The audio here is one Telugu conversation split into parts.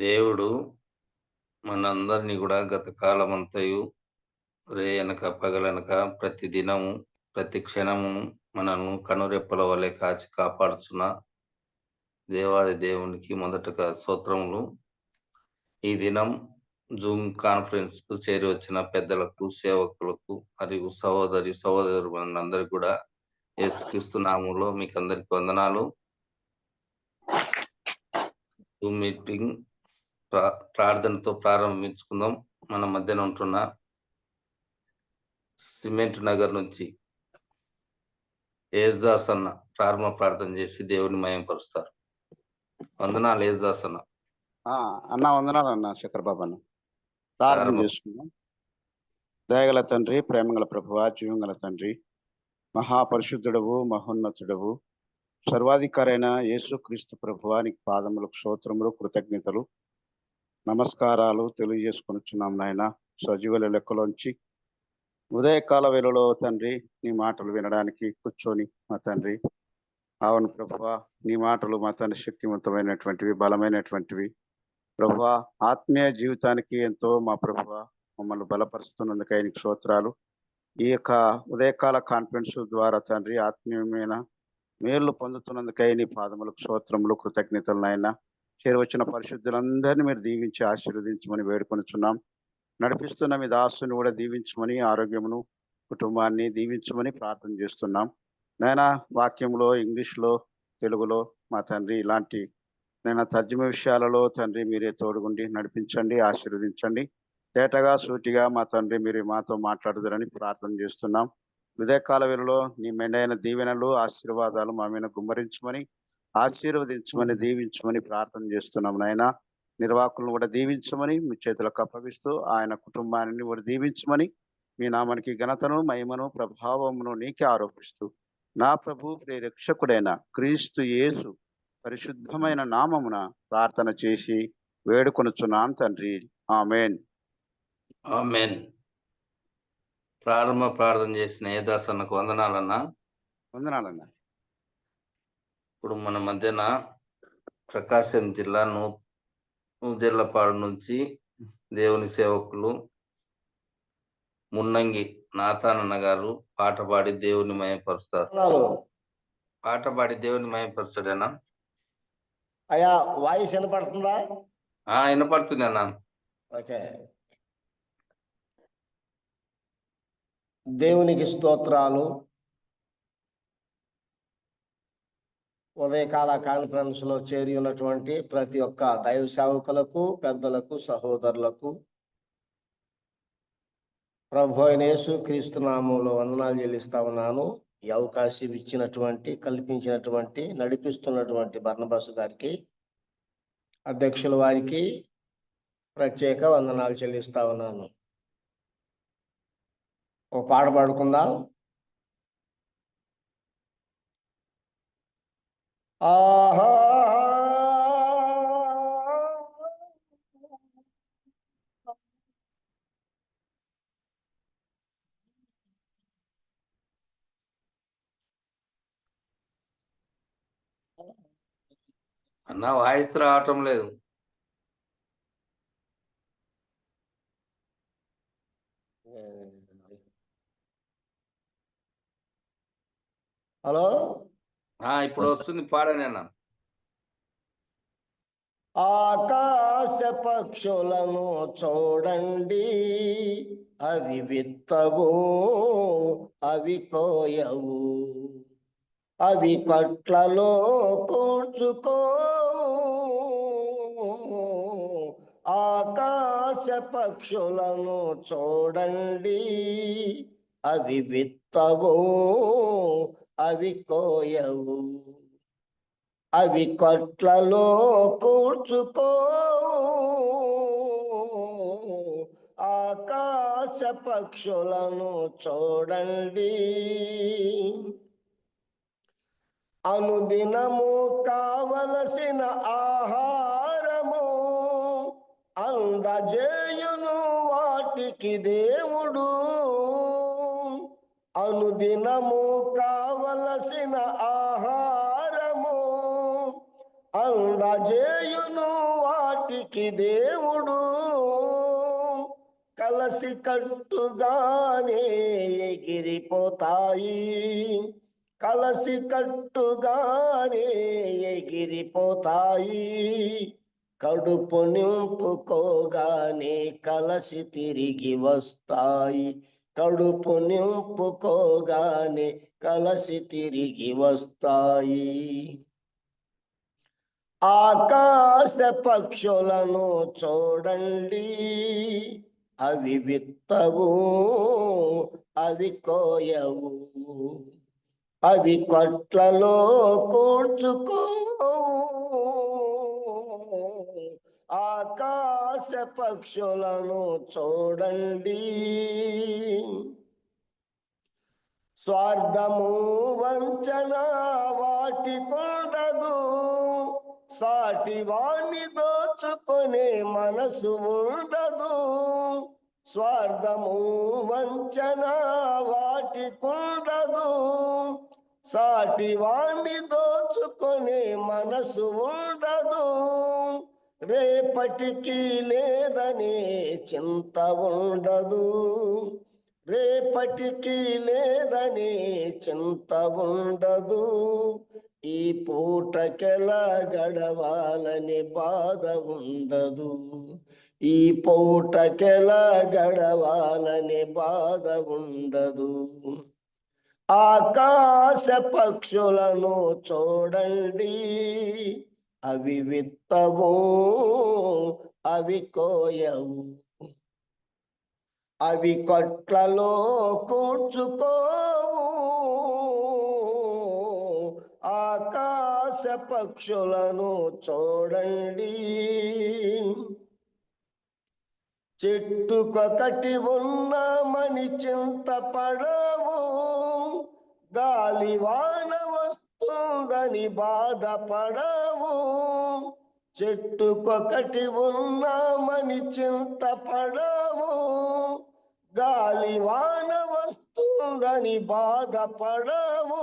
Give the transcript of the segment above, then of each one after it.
దేవుడు మనందరినీ గూడా గత కాలమంతయు రేయనక, పగలనక ప్రతి దినము, ప్రతి క్షణము మనను కనురెప్పల వలె కాచి కాపాడుచున్న దేవాది దేవునికి మొదటగా స్తోత్రములు. ఈ దినం జూమ్ కాన్ఫరెన్స్‌కు చేరి వచ్చిన పెద్దలకు, సేవకులకు మరియు సహోదరులందరికీ గూడా యేసుక్రీస్తు నామములో మీకందరికి వందనాలు. జూమ్ మీటింగ్ ప్రార్థనతో ప్రారంభించుకుందాం. మన మధ్యన ఉంటున్న సిమెంట్ నగర్ నుంచి యేసుదాస్ అన్న ప్రారంభ ప్రార్థన చేసి దేవుని మహిమపరుస్తారు. వందనాలు యేసుదాస్ అన్న. అన్న వందనాలు అన్న శేఖర్ బాబు అన్న. ప్రార్థన చేసుకుందాం. దయగల తండ్రి, ప్రేమగల ప్రభువా, జీవంగల తండ్రి, మహాపరిశుద్ధుడవు, మహోన్నతుడవు, సర్వాధికారైన యేసుక్రీస్తు ప్రభువా, నీకు పాదములకు స్తోత్రములు, కృతజ్ఞతలు, నమస్కారాలు తెలియజేసుకొనిచున్నాం నాయన. సజీవుల లెక్కలోంచి ఉదయకాల వేళలో తండ్రి నీ మాటలు వినడానికి కూర్చొని మా తండ్రి, అవును ప్రభువా, నీ మాటలు మా తండ్రి శక్తివంతమైనటువంటివి, బలమైనటువంటివి ప్రభువా. ఆత్మీయ జీవితానికి ఎంతో మా ప్రభువా మమ్మల్ని బలపరుస్తున్నందుకై నీకు స్తోత్రాలు. ఈ యొక్క ఉదయకాల కాన్ఫరెన్స్ ద్వారా తండ్రి ఆత్మీయమైన మేలు పొందుతున్నందుకై నీ పాదములకు స్తోత్రములు, కృతజ్ఞతలు నాయన. చేరువచ్చిన పరిశుద్ధులందరినీ మీరు దీవించి ఆశీర్వదించమని వేడుకొనుచున్నాం. నడిపిస్తున్న మీ దాసుని కూడా దీవించమని, ఆరోగ్యమును, కుటుంబాన్ని దీవించమని ప్రార్థన చేస్తున్నాం నాయన. వాక్యంలో, ఇంగ్లీష్లో, తెలుగులో మా తండ్రి ఇలాంటి నేను తర్జుమ విషయాలలో తండ్రి మీరే తోడుగుండి నడిపించండి, ఆశీర్వదించండి. తేటగా సూటిగా మా తండ్రి మీరు మాతో మాట్లాడుదరని ప్రార్థన చేస్తున్నాం. ఉదయకాల వేళలో నీ మెండైన దీవెనలు, ఆశీర్వాదాలు మా మీద గుమ్మరించమని, ఆశీర్వదించమని, దీవించమని ప్రార్థన చేస్తున్నాం నాయన. నిర్వాహకులను కూడా దీవించమని మీ చేతులకు అప్పగిస్తూ ఆయన కుటుంబాన్ని కూడా దీవించమని, మీ నామానికి ఘనతను, మహిమను, ప్రభావమును నీకే ఆరోపిస్తూ నా ప్రభు ప్రియరక్షకుడైన క్రీస్తు యేసు పరిశుద్ధమైన నామమున ప్రార్థన చేసి వేడుకొనుచున్నాను తండ్రి. ఆమేన్. ఆమేన్. ప్రారంభ ప్రార్థన చేసిన యేసుదాస్ అన్నకు వందనాలన్నా. వందనాలన్నా. ఇప్పుడు మన మధ్యన ప్రకాశం జిల్లా నూజెర్లపాడు నుంచి దేవుని సేవకులు మున్నంగి నాతానన్న గారు పాట పాడి దేవుని మహిమపరుస్తారు. పాట పాడి దేవుని మహిమపరుస్తాడేనా? అయ్యా వాయిస్ వినపడుతుందా? వినపడుతుంది అన్న. ఓకే. దేవునికి స్తోత్రాలు. ఉదయకాల కాన్ఫరెన్స్ లో చేరి ఉన్నటువంటి ప్రతి ఒక్క దైవ సేవకులకు, పెద్దలకు, సహోదరులకు ప్రభు అయిన యేసుక్రీస్తు నామములో వందనాలు చెల్లిస్తా ఉన్నాను. ఈ అవకాశం ఇచ్చినటువంటి, కల్పించినటువంటి, నడిపిస్తున్నటువంటి బర్నబాసు గారికి, అధ్యక్షుల వారికి ప్రత్యేక వందనాలు చెల్లిస్తా ఉన్నాను. ఓ పాట పాడుకుందాం. ఆహా అన్న వాయిస్ రావటం లేదు. హలో, ఇప్పుడు వస్తుంది, పాడని అన్న. ఆకాశ పక్షులను చూడండి, అవి విత్తవు, అవి కోయవు, అవి కట్లలో కూర్చుకో. ఆకాశ పక్షులను చూడండి, అవి విత్తవు, అవి కోయవు, అవి కట్లలో కూర్చుకో. ఆకాశ పక్షులను చూడండి. అనుదినము కావలసిన ఆహారము అందజేయును వాటికి దేవుడు. అనుదినము కావలసిన ఆహారము అందజేయును వాటికి వాటికి దేవుడు కలసి కట్టుగానే ఎగిరిపోతాయి, కలసి కట్టుగానే ఎగిరిపోతాయి. కడుపు నింపుకోగానే కలసి తిరిగి వస్తాయి, కడుపు నింపుకోగానే కలసి తిరిగి వస్తాయి. ఆకాశ పక్షులను చూడండి, అవి విత్తవు, అవి కోయవు, అవి కొట్లలో కూర్చుకోవు. ఆకాశ పక్షులను చూడండి. స్వార్థము వంచన వాటికుండదు, సాటి వాణ్ణి దోచుకొనే మనసు ఉండదు. స్వార్థము వంచన వాటికుండదు, సాటి వాణ్ణి దోచుకొనే మనసు ఉండదు. రేపటికి లేదనే చింత ఉండదు, రేపటికి లేదని చింత ఉండదు. ఈ పూటకెలా గడవాలని బాధ ఉండదు, ఈ పూటకెలా గడవాలని బాధ ఉండదు. ఆకాశ పక్షులను చూడండి, అవి విత్తవు, అవి కోయవు, అవి కొట్లలో కూర్చుకోవు. ఆకాశ పక్షులను చూడండి. చెట్టుకొకటి ఉన్నామని చింతపడవు, గాలి వాన వస్తుందని బాధపడవు. చెట్టుకొకటి ఉన్నామని చింతపడవు, గాలి వాన వస్తుందని బాధపడవు.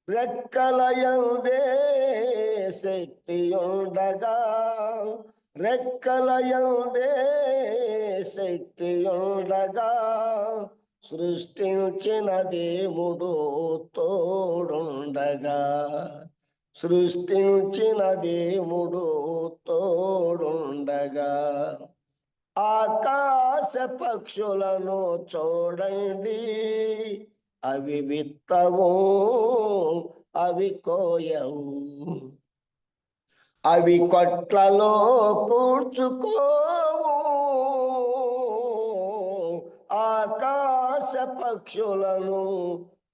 రెక్కలయందే శక్తి ఉండగా, రెక్కలయందే శక్తి ఉండగా, సృష్టించిన దేవుడు తోడుండగా, సృష్టించిన దేవుడు తోడుండగా. ఆకాశ పక్షులను చూడండి, అవి విత్తవు, అవి కోయవు, అవి కొట్లలో కూర్చుకోవు. ఆకాశ పక్షులను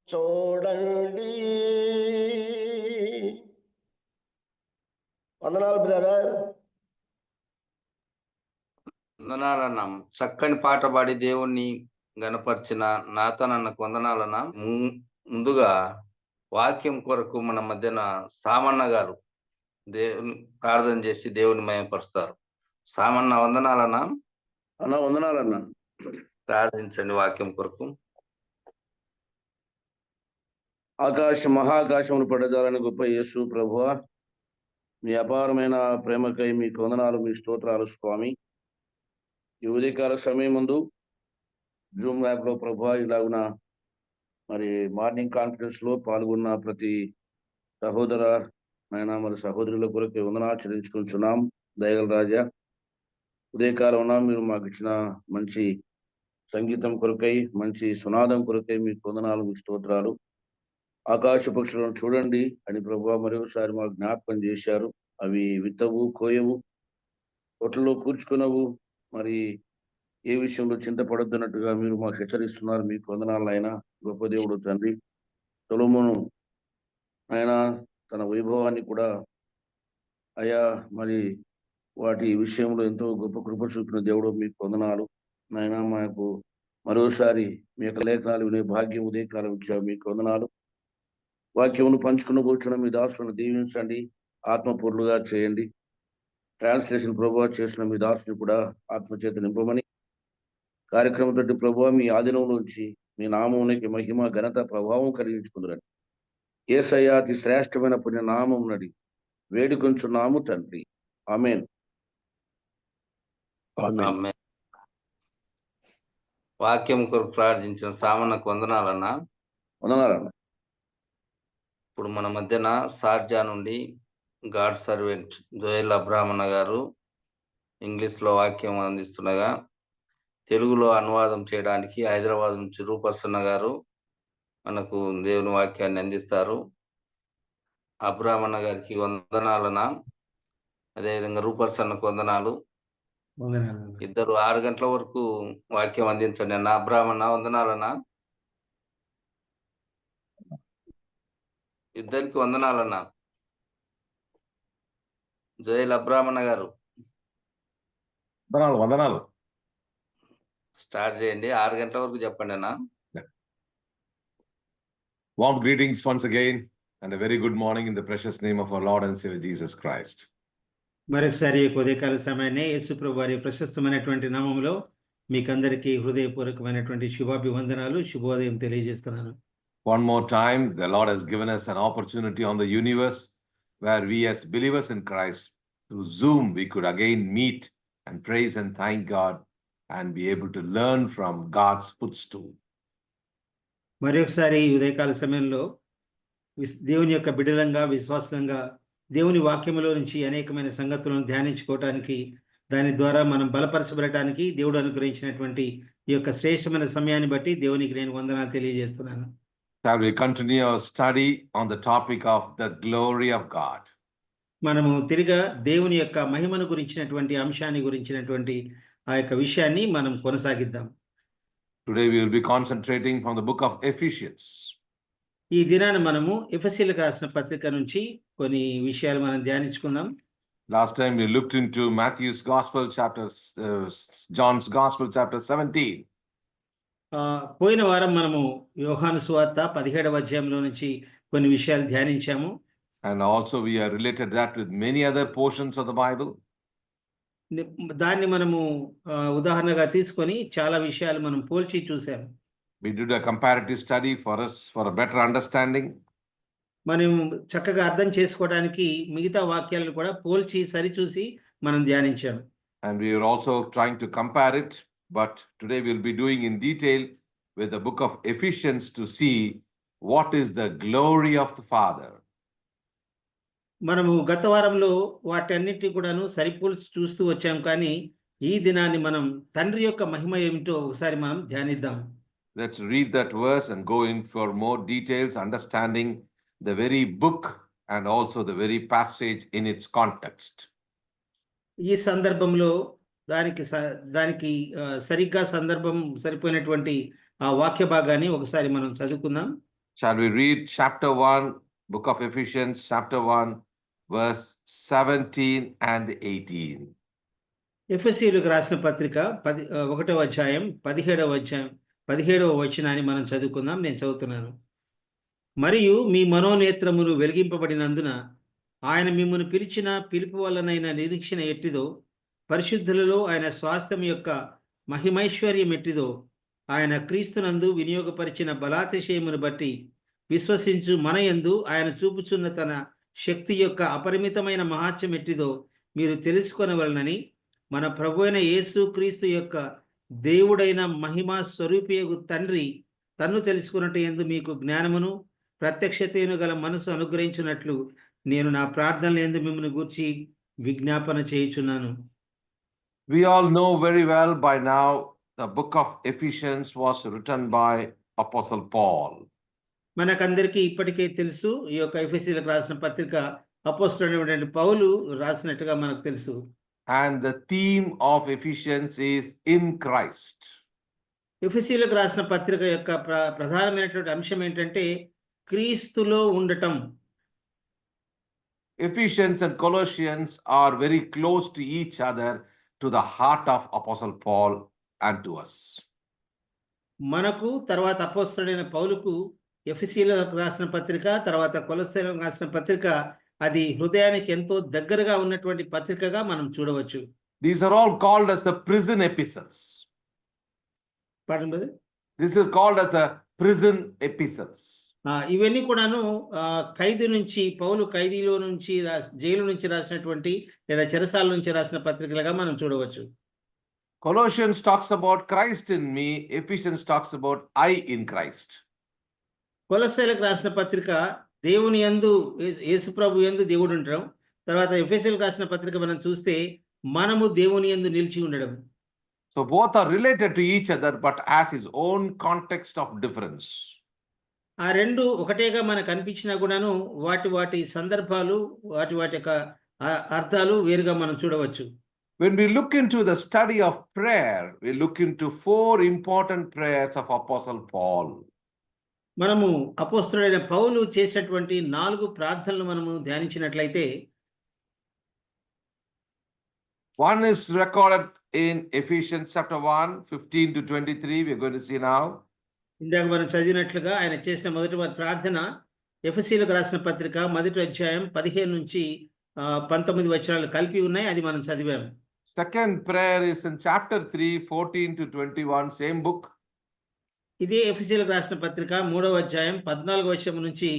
చూడండి. వందనాలు బ్రదర్. వందనాలన్నా. చక్కని పాట పాడి దేవుణ్ణి గణపరిచిన నాతనన్న వందనాలన్నా. ముందుగా వాక్యం కొరకు మన మధ్యన సామన్న గారు దేవుని ప్రార్థన చేసి దేవుని మయపరుస్తారు. సామన్న వందనాలన్నా. అన్న వందనాలన్నా. ప్రార్థించండి వాక్యం కొరకు. మహాకాశమును పడదాలని గొప్ప యేసు ప్రభువా, మీ అపారమైన ప్రేమకై మీకు వందనాలు, మీ స్తోత్రాలు స్వామి. ఈ ఉదయకాల సమయం ముందు జూమ్ యాప్ లో ప్రభువా ఇలాగున మరి మార్నింగ్ కాన్ఫరెన్స్ లో పాల్గొన్న ప్రతి సహోదర మరి సహోదరుల కొరకు వందనాలు చెల్లించుకుంటున్నాం. దయగల రాజా, ఉదయకాలం మీరు మాకు ఇచ్చిన మంచి సంగీతం కొరకై, మంచి సునాదం కొరకై మీకు వందనాలు, మీ స్తోత్రాలు. ఆకాశ పక్షులను చూడండి అని ప్రభువా మరొకసారి మాకు జ్ఞాపకం చేశారు. అవి విత్తవు, కోయవు, కొట్లలో కూర్చుకునవు, మరి ఏ విషయంలో చింతపడొద్దన్నట్టుగా మీరు మాకు హెచ్చరిస్తున్నారు. మీకు వందనాలు ఆయన. గొప్ప దేవుడు తండ్రి. సొలొమోను ఆయన తన వైభవాన్ని కూడా అయా మరి వాటి విషయంలో ఎంతో గొప్ప కృప చూపిన దేవుడు, మీకు వందనాలు నాయన. మాకు మరోసారి మీ యొక్క లేఖనాలు వినే భాగ్యం ఉదయకాలం ఇచ్చావు, మీకు వందనాలు. వాక్యమును పంచుకున్న కూర్చున్న మీ దాసులను దీవించండి, ఆత్మపూర్లుగా చేయండి. ట్రాన్స్లేషన్ ప్రభువా చేసిన మీ దాసుని కూడా ఆత్మచేత నింపమని, కార్యక్రమం తోటి ప్రభువా మీ ఆధీనం నుంచి మీ నామమునికి మహిమ ఘనత ప్రభావం కలిగించుకుందరని యేసయ్య అతి శ్రేష్టమైన పుణ్య నామం నడి వేడుకొంచున్నాము తండ్రి. ఆమేన్. ఆమేన్. ఆమేన్. వాక్యం కొరకు ప్రార్థించిన సామన్నకు వందనాలన్నా. వందనాలన్న. ఇప్పుడు మన మధ్యన షార్జా నుండి గాడ్ సర్వెంట్ జోయల్ అబ్రాహ్మణ గారు ఇంగ్లీష్లో వాక్యం అందిస్తుండగా, తెలుగులో అనువాదం చేయడానికి హైదరాబాద్ నుంచి రూపర్సన్న గారు మనకు దేవుని వాక్యాన్ని అందిస్తారు. అబ్రాహ్మణ గారికి వందనాలన్నా. అదేవిధంగా రూపర్సన్నకు వందనాలు. ఇద్దరు 6 గంటల వరకు వాక్యం అందించండి అన్న. అబ్రాహ్మణ వందనాలన్నా. ఇద్దరికి వందనాలన్నా. జోయల్ అబ్రాహ్మణ గారు వందనాలు. స్టార్ట్ చేయండి. 6 గంటల వరకు చెప్పండి అన్న. Warm greetings once again and a very good morning in the precious name of our Lord and Savior Jesus Christ. మరొకసారి ఉదయకాల సమయాన్ని యేసు ప్రభు వారి ప్రశస్తమైనటువంటి నామములో మీకందరికీ హృదయపూర్వకమైనటువంటి శుభాభివందనాలు, శుభోదయం తెలియజేస్తున్నాను. One more time, the Lord has given us an opportunity on the universe where we as believers in Christ, through Zoom, we could again meet and praise and thank God and be able to learn from God's footstool. మరొకసారి ఉదయకాల సమయంలో దేవుని యొక్క బిడ్డలంగా, విశ్వాసంగా దేవుని వాక్యములో నుంచి అనేకమైన సంగతులను ధ్యానించుకోవటానికి, దాని ద్వారా మనం బలపరచబడటానికి దేవుడు అనుగ్రహించినటువంటి ఈ యొక్క శ్రేష్టమైన సమయాన్ని బట్టి దేవునికి నేను వందనాలు తెలియజేస్తున్నాను. Shall we continue our study on the topic of the glory of God? మనము తిరిగా దేవుని యొక్క మహిమను గురించినటువంటి అంశాన్ని గురించినటువంటి ఆ యొక్క విషయాన్ని మనం కొనసాగిద్దాం. Today we will be concentrating from the book of Ephesians. ఈ దినాన మనము ఎఫెసీయులకు రాసిన పత్రిక నుంచి కొన్ని విషయాలు మనం ధ్యానించుకుందాం. Last time we looked into Matthew's Gospel, John's Gospel, chapter 17. పోయిన వారం మనము యోహాను సువార్త 17వ అధ్యాయంలో నుంచి కొన్ని విషయాలు ధ్యానించాము. And also we have related that with many other portions of the Bible. దాన్ని మనము ఉదాహరణగా తీసుకొని చాలా విషయాలు మనం పోల్చి చూసాము. We did a comparative study for us for a better understanding. మనం చక్కగా అర్థం చేసుకోవడానికి మిగతా వాక్యాలను కూడా పోల్చి సరిచూసి మనం ధ్యానించాము. And we are also trying to compare it, but today we'll be doing in detail with the book of Ephesians to see what is the glory of the Father. మనము గత వారంలో వాటన్నిటి కూడాను సరిపోల్చి చూస్తూ వచ్చాం, కానీ ఈ దినాన్ని మనం తండ్రి యొక్క మహిమ ఏమిటో ఒకసారి మనం ధ్యానిద్దాం. Let's read that verse and go in for more details, understanding the very book and also the very passage in its context. ఈ సందర్భంలో దానికి సరిగ్గా సందర్భం సరిపోయినటువంటి ఆ వాక్య భాగాన్ని ఒకసారి మనం చదువుకుందాం. Shall we read chapter 1, book of Ephesians, chapter 1, verse 17 and 18. ఎఫెసీయులకు రాసిన పత్రిక 1వ అధ్యాయం 17వ వచనాన్ని మనం చదువుకుందాం. నేను చదువుతున్నాను. మరియు మీ మనోనేత్రములు వెలిగింపబడినందున ఆయన మిమ్మును పిలిచిన పిలుపు వలనైన నిరీక్షణ ఎట్టిదో, పరిశుద్ధులలో ఆయన స్వాస్థ్యం యొక్క మహిమైశ్వర్యం ఎట్టిదో, ఆయన క్రీస్తునందు వినియోగపరిచిన బలాతిశయమును బట్టి విశ్వసించు మన యందు ఆయన చూపుచున్న తన శక్తి యొక్క అపరిమితమైన మహాత్యం ఎట్టిదో మీరు తెలుసుకొనవలనని మన ప్రభు అయిన యేసు క్రీస్తు యొక్క దేవుడైన మహిమా స్వరూపియగు తండ్రి తన్ను తెలుసుకున్నట్టు యందు మీకు జ్ఞానమును ప్రత్యక్షతను గల మనసు అనుగ్రహించున్నట్లు నేను నా ప్రార్థనల యందు మిమ్మల్ని గూర్చి విజ్ఞాపన చేయుచున్నాను. We all know very well by now the book of Ephesians was written by Apostle Paul. మనకందరికీ ఇప్పటికే తెలుసు, ఈ యొక్క ఎఫెసీయులకు రాసిన పత్రిక అపోస్తలుడైన పౌలు రాసినట్టుగా మనకు తెలుసు. And the theme of Ephesians is in Christ. ఎఫెసీయులకు రాసిన పత్రిక యొక్క ప్రధానమైనటువంటి అంశం ఏంటంటే క్రీస్తులో ఉండటం. Ephesians and Colossians are very close to each other, to the heart of Apostle Paul and to us. మనకు తర్వాత అపోస్తలుడైన పౌలుకు ఎఫెసీయులకు రాసిన పత్రిక, తర్వాత కొలస్సీయులకు రాసిన పత్రిక అది హృదయానికి ఎంతో దగ్గరగా ఉన్నటువంటి పత్రికగా మనం చూడవచ్చు. These are all called as the prison epistles. Pardon, brother? This is called as the prison epistles. ఇవన్నీ కూడాను ఖైదు నుంచి పౌలు ఖైదీలో నుంచి జైలు నుంచి రాసినటువంటి లేదా చెరసాల నుంచి రాసిన పత్రికలుగా మనం చూడవచ్చు. Colossians talks about Christ in me. Ephesians talks about I in Christ. కొలస్సీలకు రాసిన పత్రిక దేవుని యందు యేసు ప్రభు యందు దేవుడు ఉండడం. తర్వాత ఎఫెసీయులకు రాసిన పత్రిక మనం చూస్తే మనము దేవుని యందు నిలిచి ఉండడం. So both are related to each other, but as his own context of difference. ఆ రెండు ఒకటేగా మనకు అనిపించినా కూడాను వాటి సందర్భాలు వాటి యొక్క అర్థాలు వేరుగా మనం చూడవచ్చు. When we look into the study of prayer, we look into 4 important prayers of Apostle Paul. మనము అపోస్తలుడైన పౌలు చేసినటువంటి 4 ప్రార్థనలు మనము ధ్యానించినట్లయితే, one is recorded in Ephesians chapter 1, 15 to 23. We're going to see now. ఇందాక మనం చదివినట్లుగా ఆయన చేసిన మొదటి ప్రార్థన ఎఫెసీయులకు రాసిన పత్రిక 1వ అధ్యాయం 15 నుంచి 19 వచనాలు కలిపి ఉన్నాయి. అది మనం చదివాము. Second prayer is in chapter 3, 14 to 21, same book. ఇదే ఎఫెసీయులకు రాసిన పత్రిక 3వ అధ్యాయం 14వ వచనం నుంచి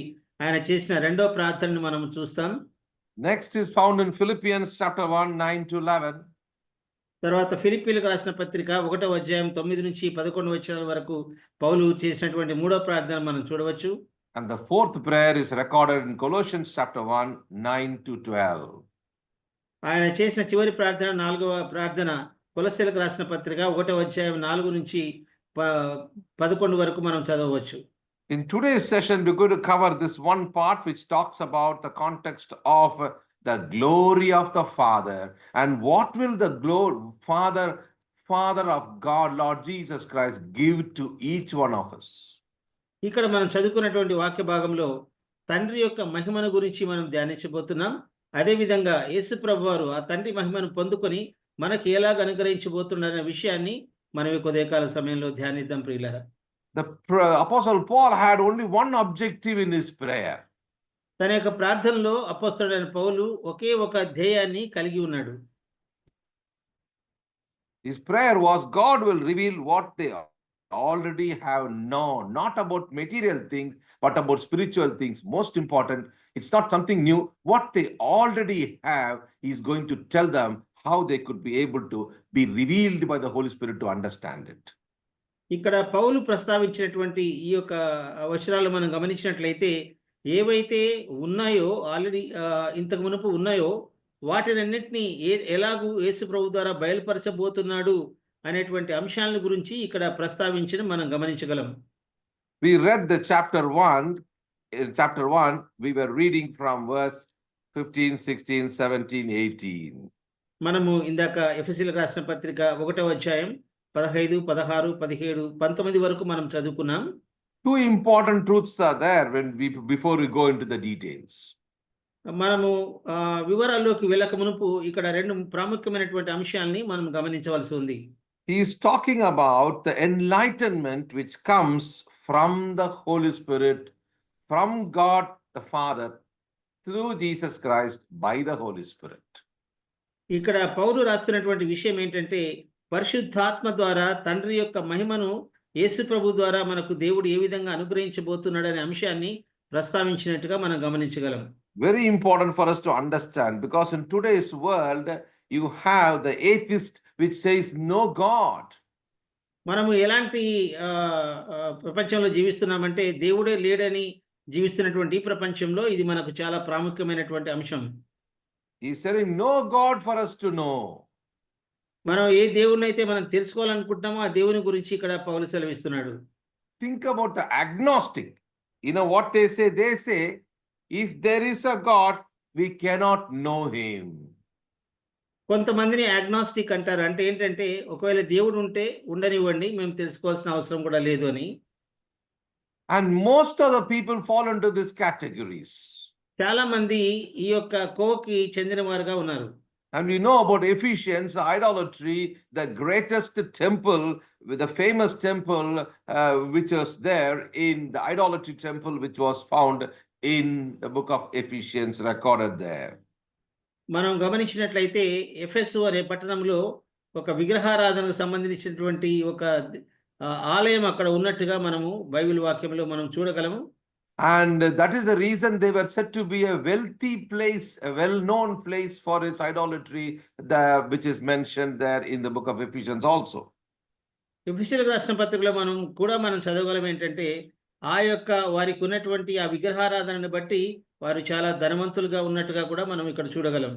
ఆయన చేసిన రెండో ప్రార్థనను మనం చూస్తాం. Next is found in Philippians chapter 1, 9 to 11. తర్వాత ఫిలిప్పీలకు రాసిన పత్రిక 1వ అధ్యాయం 9 నుంచి 11 వచనాల వరకు పౌలు చేసినటువంటి మూడో ప్రార్థన మనం చూడవచ్చు. And the fourth prayer is recorded in Colossians chapter 1, 9 to 12. ఆయన చేసిన చివరి ప్రార్థన 4వ ప్రార్థన కొలస్సీలకు రాసిన పత్రిక 1వ అధ్యాయం 4 నుంచి 11 వరకు మనం చదవవచ్చు. In today's session, we're going to cover this one part which talks about the context of the glory of the Father and what will the Father of God, Lord Jesus Christ, give to each one of us. ఇక్కడ మనం చదువుకున్నటువంటి వాక్య భాగంలో తండ్రి యొక్క మహిమను గురించి మనం ధ్యానించబోతున్నాం. అదేవిధంగా యేసు ప్రభు వారు ఆ తండ్రి మహిమను పొందుకొని మనకి ఎలాగ అనుగ్రహించబోతున్నారనే విషయాన్ని మనం ఈ ఉదయకాల సమయంలో ధ్యానిద్దాం ప్రియులారా. The Apostle Paul had only one objective in his prayer. తన యొక్క ప్రార్థనలో అపోస్తలుడైన పౌలు ఒకే ఒక ధ్యేయాన్ని కలిగి ఉన్నాడు. His prayer was God will reveal what they already have known, not about material things, but about spiritual things. Most important, it's not something new. What they already have, he's going to tell them how they could be able to be revealed by the Holy Spirit to understand it. ఇక్కడ పౌలు ప్రస్తావించినటువంటి ఈ యొక్క వచనాలు మనం గమనించినట్లయితే ఏవైతే ఉన్నాయో ఆల్రెడీ ఇంతకు మునుపు ఉన్నాయో వాటినన్నిటినీ ఎలాగూ యేసు ప్రభు ద్వారా బయలుపరచబోతున్నాడు అనేటువంటి అంశాల గురించి ఇక్కడ ప్రస్తావించిన మనం గమనించగలం. We read the chapter 1. In chapter 1, we were reading from verse 15, 16, 17, 18. మనము ఇందాక ఎఫెసీయులకు రాసిన పత్రిక 1వ అధ్యాయం 15, 16, 17, 19 వరకు మనం చదువుకున్నాం. Two important truths are there before we go into the details. మనము వివరాల్లోకి వెళ్ళక మునుపు ఇక్కడ 2 ప్రాముఖ్యమైనటువంటి అంశాలని మనం గమనించవలసి ఉంది. He is talking about the enlightenment which comes from the Holy Spirit, from God the Father, through Jesus Christ by the Holy Spirit. ఇక్కడ పౌలు రాస్తున్నటువంటి విషయం ఏంటంటే పరిశుద్ధాత్మ ద్వారా తండ్రి యొక్క మహిమను యేసు ప్రభు ద్వారా మనకు దేవుడు ఏ విధంగా అనుగ్రహించబోతున్నాడు అనే అంశాన్ని ప్రస్తావించినట్టుగా మనం గమనించగలం. Very important for us to understand, because in today's world you have the atheist which says no God. మనము ఎలాంటి ప్రపంచంలో జీవిస్తున్నామంటే దేవుడే లేడని జీవిస్తున్నటువంటి ప్రపంచంలో ఇది మనకు చాలా ప్రాముఖ్యమైనటువంటి అంశం. He is saying no God for us to know. మనం ఏ దేవుణ్ణి అయితే మనం తెలుసుకోవాలనుకుంటున్నామో ఆ దేవుని గురించి ఇక్కడ పౌలు సెలవిస్తున్నాడు. Think about the agnostic. You know what they say? They say, if there is a God, we cannot know him. కొంతమందిని అగ్నాస్టిక్ అంటారు. అంటే ఏంటంటే ఒకవేళ దేవుడు ఉంటే ఉండనివ్వండి, మేము తెలుసుకోవాల్సిన అవసరం కూడా లేదు అని. And most of the people fall into these categories. చాలా మంది ఈ యొక్క కోవకి చెందిన వారుగా ఉన్నారు. And we know about Ephesians, idolatry, the greatest temple, with the famous temple which was there in the idolatry temple, which was found in the book of Ephesians, recorded there. మనం గమనించినట్లయితే ఎఫెసు అనే పట్టణంలో ఒక విగ్రహారాధనకు సంబంధించినటువంటి ఒక ఆలయం అక్కడ ఉన్నట్టుగా మనము బైబిల్ వాక్యంలో మనం చూడగలము. And that is the reason they were said to be a wealthy place, a well-known place for its idolatry, which is mentioned there in the book of Ephesians also. ఎఫెసీయులకు రాసిన పత్రికలో మనం చదవగలం ఏంటంటే ఆ యొక్క వారికి ఉన్నటువంటి ఆ విగ్రహారాధనని బట్టి వారు చాలా ధనవంతులుగా ఉన్నట్టుగా కూడా మనం ఇక్కడ చూడగలం.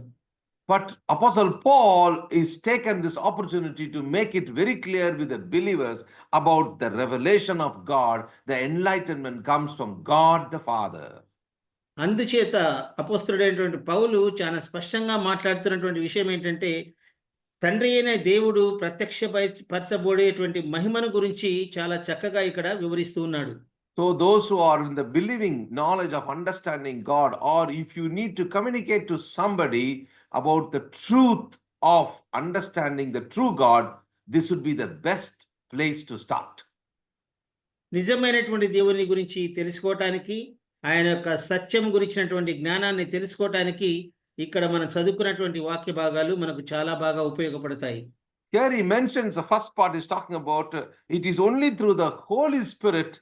But Apostle Paul is taken this opportunity to make it very clear with the believers about the revelation of God. The enlightenment comes from God the Father. అందుచేత అపోస్తలుడైనటువంటి పౌలు చాలా స్పష్టంగా మాట్లాడుతున్నటువంటి విషయం ఏంటంటే తండ్రి అయిన దేవుడు ప్రత్యక్షపరచబోయేటువంటి మహిమను గురించి చాలా చక్కగా ఇక్కడ వివరిస్తూ ఉన్నాడు. So those who are in the believing knowledge of understanding God, or if you need to communicate to somebody about the truth of understanding the true God, this would be the best place to start. నిజమైనటువంటి దేవుని గురించి తెలుసుకోవటానికి ఆయన యొక్క సత్యం గురించినటువంటి జ్ఞానాన్ని తెలుసుకోవటానికి ఇక్కడ మనం చదువుకున్నటువంటి వాక్య భాగాలు మనకు చాలా బాగా ఉపయోగపడతాయి. Here he mentions the first part is talking about it is only through the Holy Spirit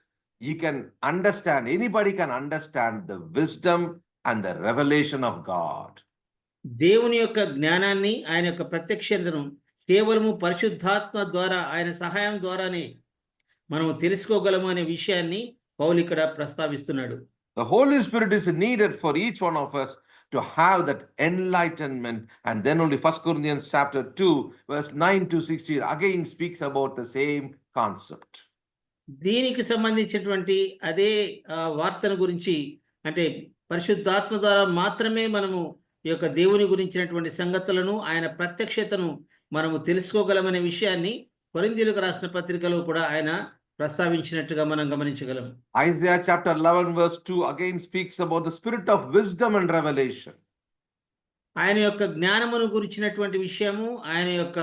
you can understand, anybody can understand the wisdom and the revelation of God. దేవుని యొక్క జ్ఞానాన్ని ఆయన యొక్క ప్రత్యక్షతను కేవలము పరిశుద్ధాత్మ ద్వారా ఆయన సహాయం ద్వారానే మనం తెలుసుకోగలము అనే విషయాన్ని పౌలు ఇక్కడ ప్రస్తావిస్తున్నాడు. The Holy Spirit is needed for each one of us to have that enlightenment, and then only 1 Corinthians chapter 2 verse 9 to 16 again speaks about the same concept. దీనికి సంబంధించినటువంటి అదే వార్తను గురించి అంటే పరిశుద్ధాత్మ ద్వారా మాత్రమే మనము ఈ యొక్క దేవుని గురించినటువంటి సంగతులను ఆయన ప్రత్యక్షతను మనము తెలుసుకోగలమనే విషయాన్ని కొరింథీయులకు రాసిన పత్రికలో కూడా ఆయన ప్రస్తావించినట్టుగా మనం గమనించగలం. Isaiah chapter 11 verse 2 again speaks about the spirit of wisdom and revelation. ఆయన యొక్క జ్ఞానమును గురించినటువంటి విషయము ఆయన యొక్క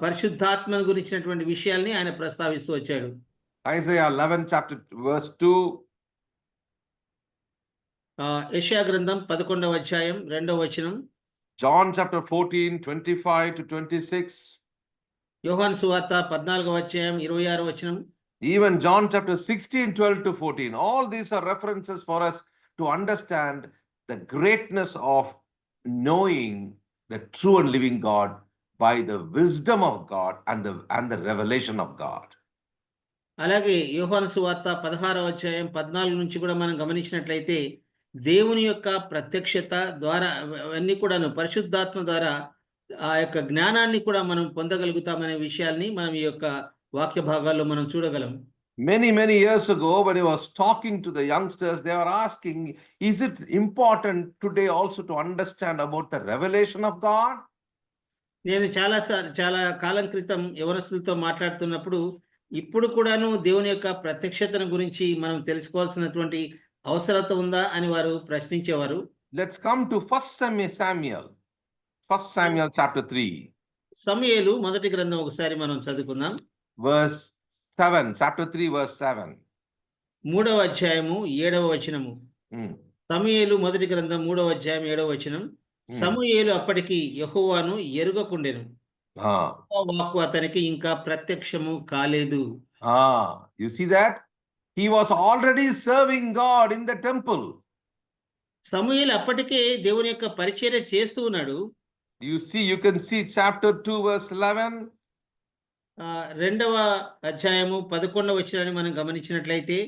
పరిశుద్ధాత్మను గురించినటువంటి విషయాల్ని ఆయన ప్రస్తావిస్తూ వచ్చాడు. Isaiah 11 chapter verse 2. యెషయా గ్రంథం 11వ అధ్యాయం 2వ వచనం. John chapter 14 25 to 26. యోహాను సువార్త 14వ అధ్యాయం 26వ వచనం. Even John chapter 16 12 to 14. All these are references for us to understand the greatness of knowing the true and living God by the wisdom of God and the revelation of God. అలాగే యోహాను సువార్త 16వ అధ్యాయం 14 నుంచి కూడా మనం గమనించినట్లయితే దేవుని యొక్క ప్రత్యక్షత ద్వారా అన్ని కూడాను పరిశుద్ధాత్మ ద్వారా ఆ యొక్క జ్ఞానాన్ని కూడా మనం పొందగలుగుతామనే విషయాల్ని మనం ఈ యొక్క వాక్య భాగాల్లో మనం చూడగలం. Many years ago, when he was talking to the youngsters, they were asking, is it important today also to understand about the revelation of God? నేను చాలా కాలం క్రితం యవనస్తులతో మాట్లాడుతున్నప్పుడు ఇప్పుడు కూడాను దేవుని యొక్క ప్రత్యక్షతను గురించి మనం తెలుసుకోవాల్సినటువంటి అవసరత ఉందా అని వారు ప్రశ్నించేవారు. Let's come to 1 Samuel chapter 3. సమూయేలు మొదటి గ్రంథం ఒకసారి మనం చదువుకుందాం. Verse 7, chapter 3 verse 7. 3వ అధ్యాయము 7వ వచనము. సమూయేలు మొదటి గ్రంథం 3వ అధ్యాయం 7వ వచనం. సమూయేలు అప్పటికి యెహోవాను ఎరుగకుండెను. వాక్కు అతనికి ఇంకా ప్రత్యక్షము కాలేదు. You see that? He was already serving God in the temple. సమూయేలు అప్పటికే దేవుని యొక్క పరిచర్య చేస్తూ ఉన్నాడు. You can see chapter 2 verse 11. 2వ అధ్యాయము 11వ వచనాన్ని మనం గమనించినట్లయితే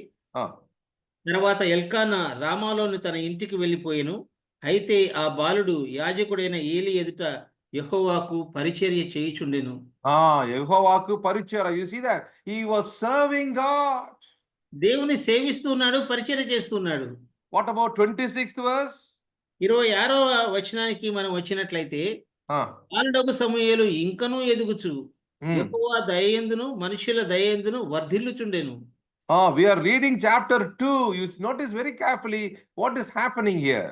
తర్వాత ఎల్కానా రామాలోని తన ఇంటికి వెళ్ళిపోయెను. అయితే ఆ బాలుడు యాజకుడైన ఏలి ఎదుట యెహోవాకు పరిచర్య చేయుచుండెను. యెహోవాకు పరిచర్య. You see that? He was serving God. దేవుని సేవిస్తున్నాడు, పరిచర్య చేస్తున్నాడు. What about 26th verse? 26వ వచనానికి మనం వచ్చినట్లయితే బాలుడగు సమూయేలు ఇంకనూ ఎదుగుచు యెహోవా దయయందును మనుషుల దయయందును వర్ధిల్లుచుండెను. We are reading chapter 2. You notice very carefully what is happening here.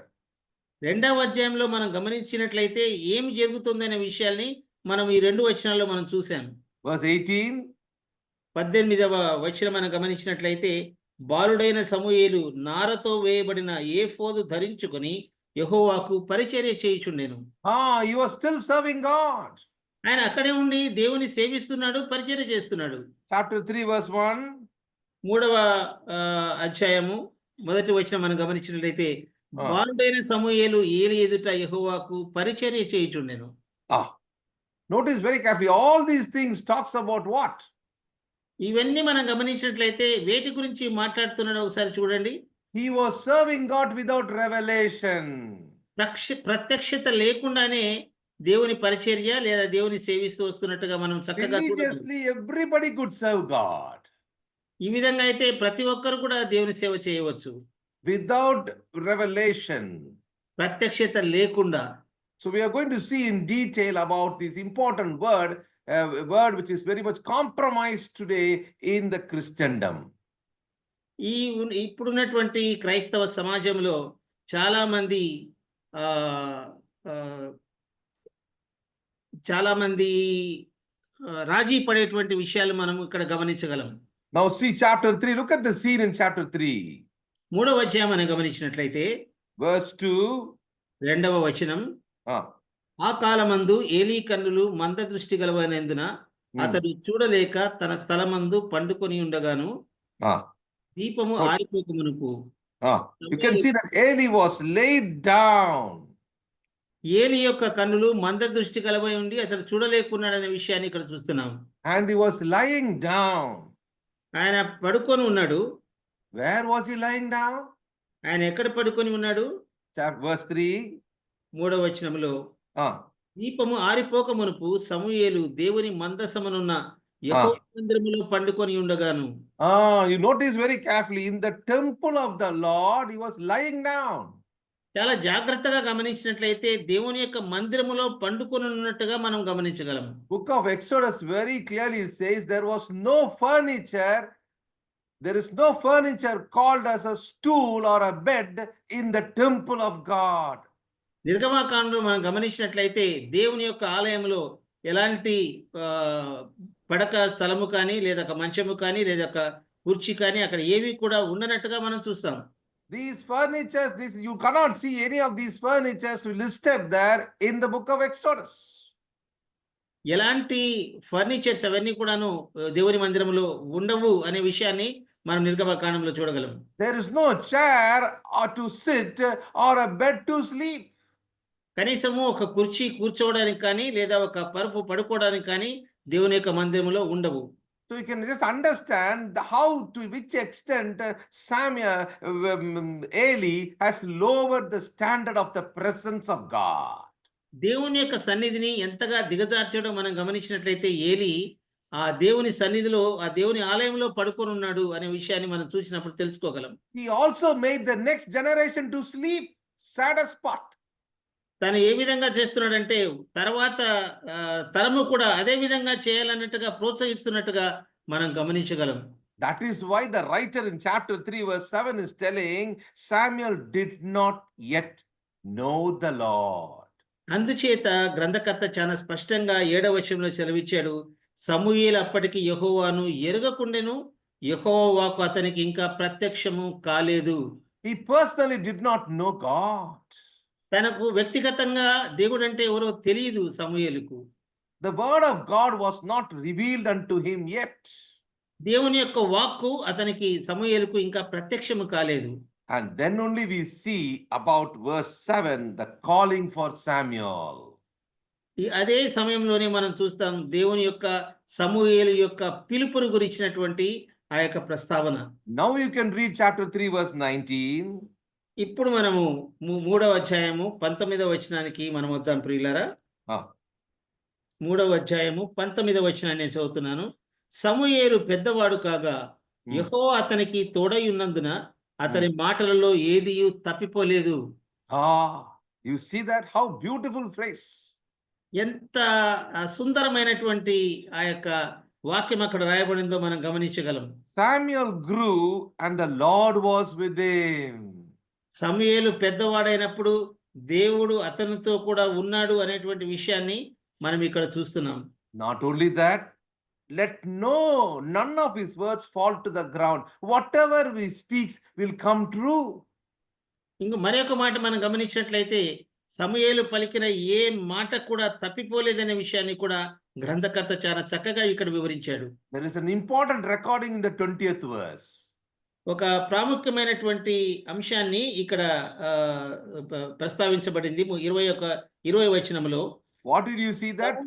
2వ అధ్యాయంలో మనం గమనించినట్లయితే ఏమి జరుగుతుందనే విషయాల్ని మనం ఈ 2 వచనాల్లో మనం చూసాం. Verse 18. 18వ వచనం మనం గమనించినట్లయితే బాలుడైన సమూయేలు నారతో వేయబడిన ఏఫోదు ధరించుకొని యెహోవాకు పరిచర్య చేయుచుండెను. He was still serving God. ఆయన అక్కడే ఉండి దేవుని సేవిస్తున్నాడు, పరిచర్య చేస్తున్నాడు. Chapter 3 verse 1. 3వ అధ్యాయము మొదటి వచనం మనం గమనించినట్లయితే ఆ. బాలుడైన సమూయేలు ఏలి ఎదుట యెహోవాకు పరిచర్య చేయుచుండెను. Notice very carefully, all these things talks about what? ఇవన్నీ మనం గమనించినట్లయితే వేటి గురించి మాట్లాడుతున్నాడో ఒకసారి చూడండి. He was serving God without revelation. ప్రత్యక్షత లేకుండానే దేవుని పరిచర్య లేదా దేవుని సేవిస్తూ వస్తున్నట్టుగా మనం చక్కగా చూడగలం. Religiously, everybody could serve God. ఈ విధంగా అయితే ప్రతి ఒక్కరు కూడా దేవుని సేవ చేయవచ్చు Without revelation. ప్రత్యక్షత లేకుండా. So we are going to see in detail about this important word, word which is very much compromised today in the Christendom. ఇప్పుడున్నటువంటి క్రైస్తవ సమాజంలో చాలా మంది రాజీ పడేటువంటి విషయాలు మనం ఇక్కడ గమనించగలం. Now see chapter 3. Look at the scene in chapter 3. 3వ అధ్యాయం మనం గమనించినట్లయితే Verse 2. 2వ వచనం. Ah. ఆ కాలమందు ఏలీ కన్నులు మందదృష్టి గలవైనందున అతడు చూడలేక తన స్థలమందు పండుకొని ఉండగాను దీపము ఆరిపోక మునుపు. You can see that Eli was laid down. ఏలి యొక్క కన్నులు మందదృష్టి గలవై ఉండి అతడు చూడలేకున్నాడనే విషయాన్ని ఇక్కడ చూస్తున్నాం. And he was lying down. ఆయన పడుకొని ఉన్నాడు. Where was he lying down? ఆయన ఎక్కడ పడుకొని ఉన్నాడు? Verse 3. 3వ వచనంలో దీపము ఆరిపోక మునుపు సమూయేలు దేవుని మందసమునున్న యెహోవా మందిరములో పండుకొని ఉండగాను. You notice very carefully, in the temple of the Lord he was lying down. చాలా జాగ్రత్తగా గమనించినట్లయితే దేవుని యొక్క మందిరములో పండుకొని ఉన్నట్టుగా మనం గమనించగలం. Book of Exodus very clearly says there was no furniture. There is no furniture called as a stool or a bed in the temple of God. నిర్గమాకాండంలో మనం గమనించినట్లయితే దేవుని యొక్క ఆలయంలో ఎలాంటి పడక స్థలము కానీ లేదా ఒక మంచము కానీ లేదా ఒక కుర్చీ కానీ అక్కడ ఏవి కూడా ఉండనట్టుగా మనం చూస్తాం. These furnitures, you cannot see any of these furnitures listed there in the book of Exodus. ఎలాంటి ఫర్నిచర్స్ అవన్నీ కూడాను దేవుని మందిరంలో ఉండవు అనే విషయాన్ని మనం నిర్గమకాండంలో చూడగలం. There is no chair or to sit or a bed to sleep. కనీసము ఒక కుర్చీ కూర్చోవడానికి కానీ లేదా ఒక పరుపు పడుకోవడానికి కానీ దేవుని యొక్క మందిరంలో ఉండవు. So you can just understand how, to which extent Eli has lowered the standard of the presence of God. దేవుని యొక్క సన్నిధిని ఎంతగా దిగజార్చడం మనం గమనించినట్లయితే ఏలి ఆ దేవుని సన్నిధిలో ఆ దేవుని ఆలయంలో పడుకొని ఉన్నాడు అనే విషయాన్ని మనం చూసినప్పుడు తెలుసుకోగలం. He also made the next generation to sleep. Saddest part. తను ఏ విధంగా చేస్తున్నాడంటే తర్వాత తరము కూడా అదే విధంగా చేయాలన్నట్టుగా ప్రోత్సహిస్తున్నట్టుగా మనం గమనించగలం. That is why the writer in chapter 3 verse 7 is telling Samuel did not yet know the Lord. అందుచేత గ్రంథకర్త చాలా స్పష్టంగా 7వ వచనంలో సెలవిచ్చాడు, సమూయేలు అప్పటికి యెహోవాను ఎరుగకుండెను, యెహోవా వాక్కు అతనికి ఇంకా ప్రత్యక్షము కాలేదు. He personally did not know God. తనకు వ్యక్తిగతంగా దేవుడు అంటే ఎవరో తెలియదు సమూయేలుకు. The word of God was not revealed unto him yet. దేవుని యొక్క వాక్కు అతనికి సమూయేలుకు ఇంకా ప్రత్యక్షము కాలేదు. And then only we see about verse 7, the calling for Samuel. అదే సమయంలోనే మనం చూస్తాం దేవుని యొక్క సమూయేలు యొక్క పిలుపును గురించినటువంటి ఆ యొక్క ప్రస్తావన. Now you can read chapter 3 verse 19. ఇప్పుడు మనము 3వ అధ్యాయము 19వ వచనానికి మనం వద్దాం ప్రియులారా. 3వ అధ్యాయము 19వ వచనాన్ని నేను చదువుతున్నాను. సమూయేలు పెద్దవాడు కాగా యెహోవా అతనికి తోడై ఉన్నందున అతని మాటలలో ఏదియు తప్పిపోలేదు. You see that? How beautiful phrase. ఎంత సుందరమైనటువంటి ఆ యొక్క వాక్యం అక్కడ రాయబడిందో మనం గమనించగలం. Samuel grew and the Lord was with him. సమూయేలు పెద్దవాడైనప్పుడు దేవుడు అతనితో కూడా ఉన్నాడు అనేటువంటి విషయాన్ని మనం ఇక్కడ చూస్తున్నాం. Not only that, let none of his words fall to the ground. Whatever he speaks will come true. ఇంకో మరొక మాట మనం గమనించినట్లయితే సమూయేలు పలికిన ఏ మాట కూడా తప్పిపోలేదనే విషయాన్ని కూడా గ్రంథకర్త చాలా చక్కగా ఇక్కడ వివరించాడు. There is an important recording in the 20th verse. ఒక ప్రాముఖ్యమైనటువంటి అంశాన్ని ఇక్కడ ప్రస్తావించబడింది 20 వచనంలో. What did you see that?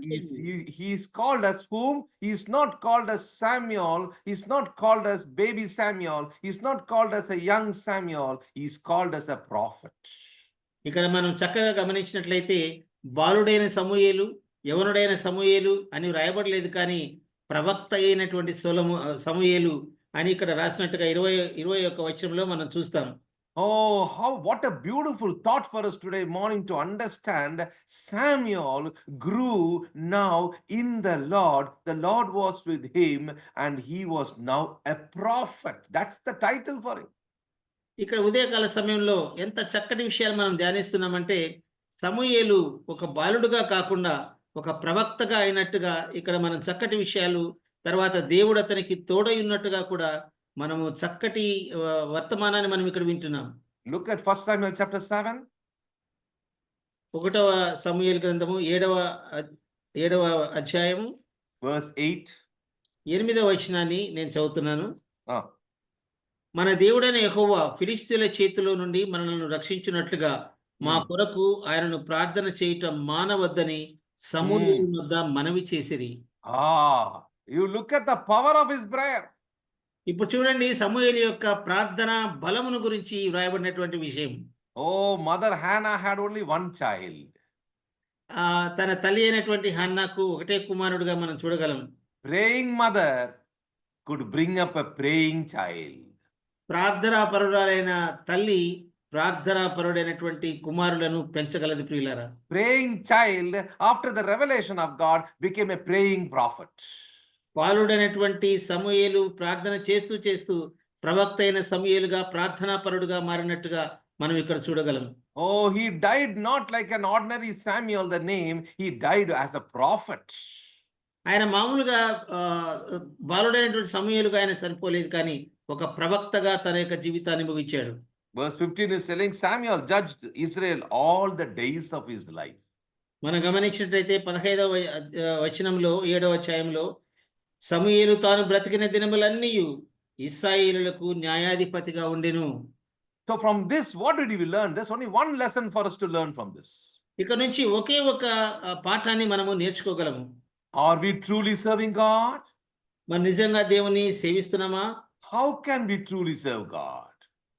He is called as whom? He is not called as Samuel. He is not called as baby Samuel. He is not called as a young Samuel. He is called as a prophet. ఇక్కడ మనం చక్కగా గమనించినట్లయితే బాలుడైన సమూయేలు, యవనుడైన సమూయేలు అని వ్రాయబడలేదు, కానీ ప్రవక్త అయినటువంటి సమూయేలు అని ఇక్కడ రాసినట్టుగా 21 వచనంలో మనం చూస్తాం. Oh, what a beautiful thought for us today morning to understand. Samuel grew now in the Lord. The Lord was with him and he was now a prophet. That's the title for him. ఇక్కడ ఉదయకాల సమయంలో ఎంత చక్కటి విషయాలు మనం ధ్యానిస్తున్నామంటే, సమూయేలు ఒక బాలుడుగా కాకుండా ఒక ప్రవక్తగా అయినట్టుగా ఇక్కడ మనం చక్కటి విషయాలు, తర్వాత దేవుడు అతనికి తోడై ఉన్నట్టుగా కూడా మనము చక్కటి వర్తమానాన్ని మనం ఇక్కడ వింటున్నాం. Look at 1 Samuel chapter 7. 1వ సమూయేలు గ్రంథము 7వ అధ్యాయము verse 8. 8వ వచనాన్ని నేను చదువుతున్నాను. Ah. మన దేవుడైన యెహోవా ఫిలిష్తీయుల చేతిలో నుండి మనలను రక్షించున్నట్లుగా మా కొరకు ఆయనను ప్రార్థన చేయటం మానవద్దని సమూయేలు వద్ద మనవి చేసిరి. You look at the power of his prayer. ఇప్పుడు చూడండి సమూయేలు యొక్క ప్రార్థన బలమును గురించి వ్రాయబడినటువంటి విషయం. Oh, mother Hannah had only one child. తన తల్లి అయినటువంటి హన్నాకు ఒకటే కుమారుడుగా మనం చూడగలం. Praying mother could bring up a praying child. ప్రార్థనా పరురాలైన తల్లి ప్రార్థనా పరుడైనటువంటి కుమారులను పెంచగలదు ప్రియులారా. Praying child after the revelation of God became a praying prophet. బాలుడైనటువంటి సమూయేలు ప్రార్థన చేస్తూ చేస్తూ ప్రవక్త అయిన సమూయేలుగా ప్రార్థనా పరుడుగా మారినట్టుగా మనం ఇక్కడ చూడగలం. Oh, he died not like an ordinary Samuel, the name. He died as a prophet. ఆయన మామూలుగా బాలుడైనటువంటి సమూయేలుగా ఆయన చనిపోలేదు, కానీ ఒక ప్రవక్తగా తన యొక్క జీవితాన్ని ముగించాడు. Verse 15 is telling Samuel judged Israel all the days of his life. మనం గమనించినట్లయితే 15వ వచనంలో 7వ అధ్యాయంలో సమూయేలు తాను బ్రతికిన దినములన్నీ ఇశ్రాయేలులకు న్యాయాధిపతిగా ఉండెను. So from this, what did we learn? There's only one lesson for us to learn from this. ఇక్కడ నుంచి ఒకే ఒక పాఠాన్ని మనము నేర్చుకోగలము. Are we truly serving God? మనం నిజంగా దేవుని సేవిస్తున్నామా? How can we truly serve God?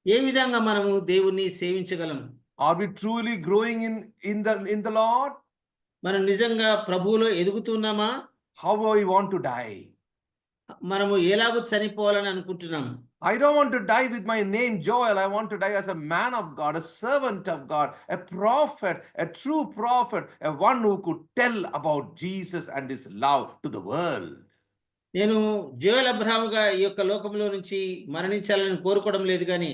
ఏ విధంగా మనము దేవుని సేవించగలము? Are we truly growing in the Lord? మనం నిజంగా ప్రభువులో ఎదుగుతున్నామా? How do we want to die? మనము ఎలాగో చనిపోవాలని అనుకుంటున్నాం. I don't want to die with my name Joel. I want to die as a man of God, a servant of God, a prophet, a true prophet, a one who could tell about Jesus and his love to the world. నేను జోయల్ అబ్రహాముగా ఈ యొక్క లోకంలో నుంచి మరణించాలని కోరుకోవడం లేదు, కానీ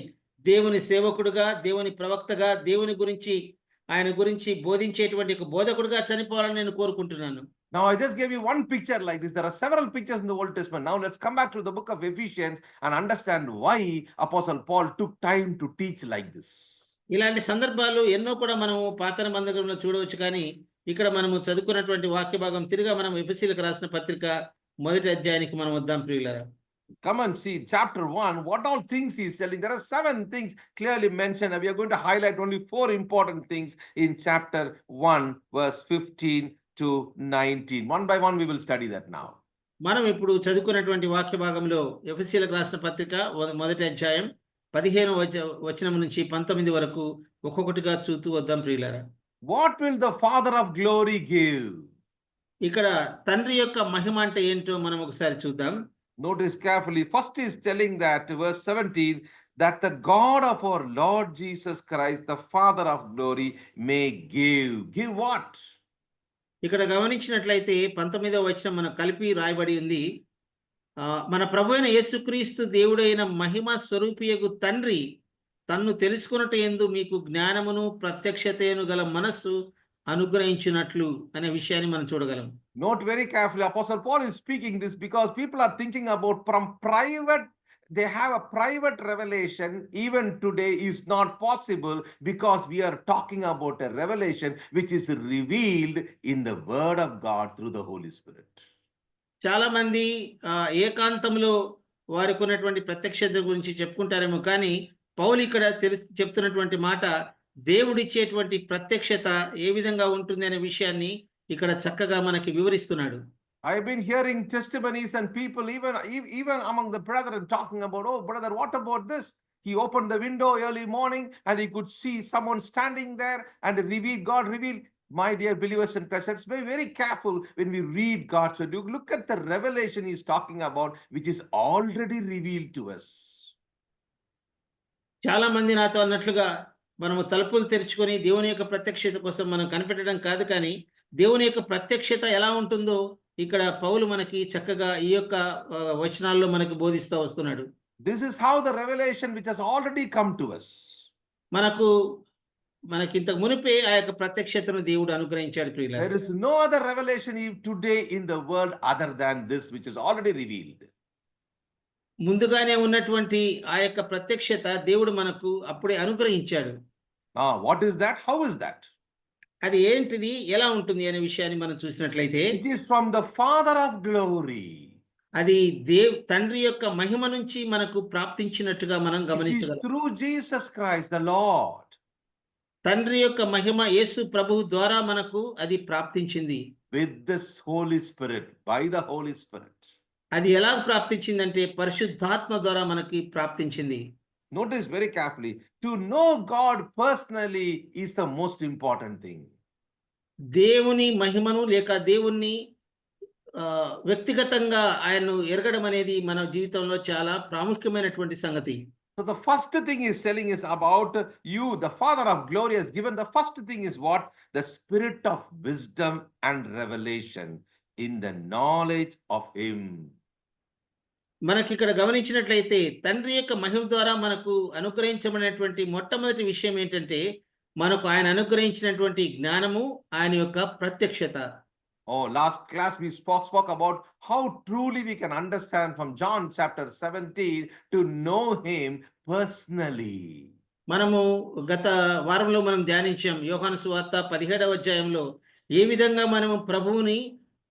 దేవుని సేవకుడుగా, దేవుని ప్రవక్తగా, దేవుని గురించి ఆయన గురించి బోధించేటువంటి ఒక బోధకుడుగా చనిపోవాలని నేను కోరుకుంటున్నాను. Now I just gave you one picture like this. There are several pictures in the Old Testament. Now let's come back to the book of Ephesians and understand why Apostle Paul took time to teach like this. ఇలాంటి సందర్భాలు ఎన్నో కూడా మనము పాత నిబంధనలో చూడవచ్చు, కానీ ఇక్కడ మనము చదువుకున్నటువంటి వాక్య భాగం తిరిగా మనం ఎఫెసీయులకు రాసిన పత్రిక 1వ అధ్యాయానికి మనం వద్దాం ప్రియులారా. Come and see chapter 1, what all things he is telling. There are 7 things clearly mentioned, and we are going to highlight only 4 important things in chapter 1, verse 15 to 19. One by one we will study that now. మనం ఇప్పుడు చదువుకున్నటువంటి వాక్య భాగంలో ఎఫెసీయులకు రాసిన పత్రిక 1వ అధ్యాయం 15వ వచనం నుంచి 19 వరకు ఒక్కొక్కటిగా చూస్తూ వద్దాం ప్రియులారా. What will the Father of glory give? ఇక్కడ తండ్రి యొక్క మహిమ అంటే ఏంటో మనం ఒకసారి చూద్దాం. Notice carefully. First is telling that, verse 17, that the God of our Lord Jesus Christ, the Father of glory, may give. Give what? ఇక్కడ గమనించినట్లయితే 19వ వచనం మనం కలిపి రాయబడి ఉంది. మన ప్రభు అయిన యేసుక్రీస్తు దేవుడైన మహిమ స్వరూపియగు తండ్రి తన్ను తెలుసుకొనుట యందు మీకు జ్ఞానమును ప్రత్యక్షతను గల మనస్సు అనుగ్రహించినట్లు అనే విషయాన్ని మనం చూడగలం. Note very carefully, Apostle Paul is speaking this because people are thinking about from private, they have a private revelation. Even today is not possible because we are talking about a revelation which is revealed in the word of God through the Holy Spirit. చాలా మంది ఏకాంతంలో వారికి ఉన్నటువంటి ప్రత్యక్షత గురించి చెప్పుకుంటారేమో కానీ పౌలు ఇక్కడ చెప్తున్నటువంటి మాట దేవుడిచ్చేటువంటి ప్రత్యక్షత ఏ విధంగా ఉంటుంది అనే విషయాన్ని ఇక్కడ చక్కగా మనకి వివరిస్తున్నాడు. I've been hearing testimonies and people even among the brethren talking about, oh brother, what about this? He opened the window early morning and he could see someone standing there and God revealed. My dear believers and Christians, be very careful when we read God's word. You look at the revelation he's talking about, which is already revealed to us. చాలా మంది నాతో అన్నట్లుగా మనము తలుపులు తెరుచుకొని దేవుని యొక్క ప్రత్యక్షత కోసం మనం కనిపెట్టడం కాదు, కానీ దేవుని యొక్క ప్రత్యక్షత ఎలా ఉంటుందో ఇక్కడ పౌలు మనకి చక్కగా ఈ యొక్క వచనాల్లో మనకు బోధిస్తూ వస్తున్నాడు. This is how the revelation which has already come to us. మనకి ఇంతకు మునిపే ఆ యొక్క ప్రత్యక్షతను దేవుడు అనుగ్రహించాడు ప్రియులారా. There is no other revelation today in the world other than this which is already revealed. ముందుగానే ఉన్నటువంటి ఆ యొక్క ప్రత్యక్షత దేవుడు మనకు అప్పుడే అనుగ్రహించాడు. What is that? How is that? అది ఏంటిది, ఎలా ఉంటుంది అనే విషయాన్ని మనం చూసినట్లయితే It is from the Father of glory. అది తండ్రి యొక్క మహిమ నుంచి మనకు ప్రాప్తించినట్టుగా మనం It is గమనించగలం. through Jesus Christ the Lord. తండ్రి యొక్క మహిమ యేసు ప్రభువు ద్వారా మనకు అది ప్రాప్తించింది. With this Holy Spirit, by the Holy Spirit. అది ఎలా ప్రాప్తించిందంటే పరిశుద్ధాత్మ ద్వారా మనకి ప్రాప్తించింది. Notice very carefully, to know God personally is the most important thing. దేవుని మహిమను లేక దేవుణ్ణి వ్యక్తిగతంగా ఆయన్ను ఎరగడం అనేది మన జీవితంలో చాలా ప్రాముఖ్యమైనటువంటి సంగతి. So the first thing is telling us about you, the Father of glory has given. The first thing is what? The spirit of wisdom and revelation in the knowledge of him. మనకి ఇక్కడ గమనించినట్లయితే తండ్రి యొక్క మహిమ ద్వారా మనకు అనుగ్రహించబడినటువంటి మొట్టమొదటి విషయం ఏంటంటే మనకు ఆయన అనుగ్రహించినటువంటి జ్ఞానము, ఆయన యొక్క ప్రత్యక్షత. Last class we spoke about how truly we can understand from John chapter 17 to know him personally. మనము గత వారంలో మనం ధ్యానించాం యోహాను సువార్త 17వ అధ్యాయంలో ఏ విధంగా మనము ప్రభువుని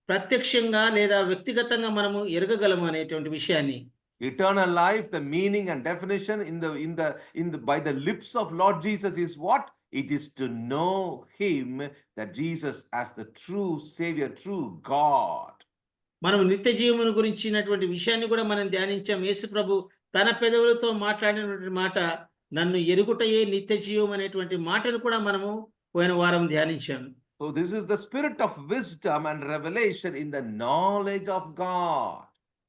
ప్రత్యక్షంగా లేదా వ్యక్తిగతంగా మనము ఎరగగలము అనేటువంటి విషయాన్ని. Eternal life, the meaning and definition by the lips of Lord Jesus is what? It is to know him, that Jesus as the true Savior, true God. మనం నిత్య జీవమును గురించినటువంటి విషయాన్ని కూడా మనం ధ్యానించాం. యేసు ప్రభు తన పెదవులతో మాట్లాడినటువంటి మాట నన్ను ఎరుగుటయే నిత్య జీవం అనేటువంటి మాటను కూడా మనము పోయిన వారం ధ్యానించాం. So this is the spirit of wisdom and revelation in the knowledge of God.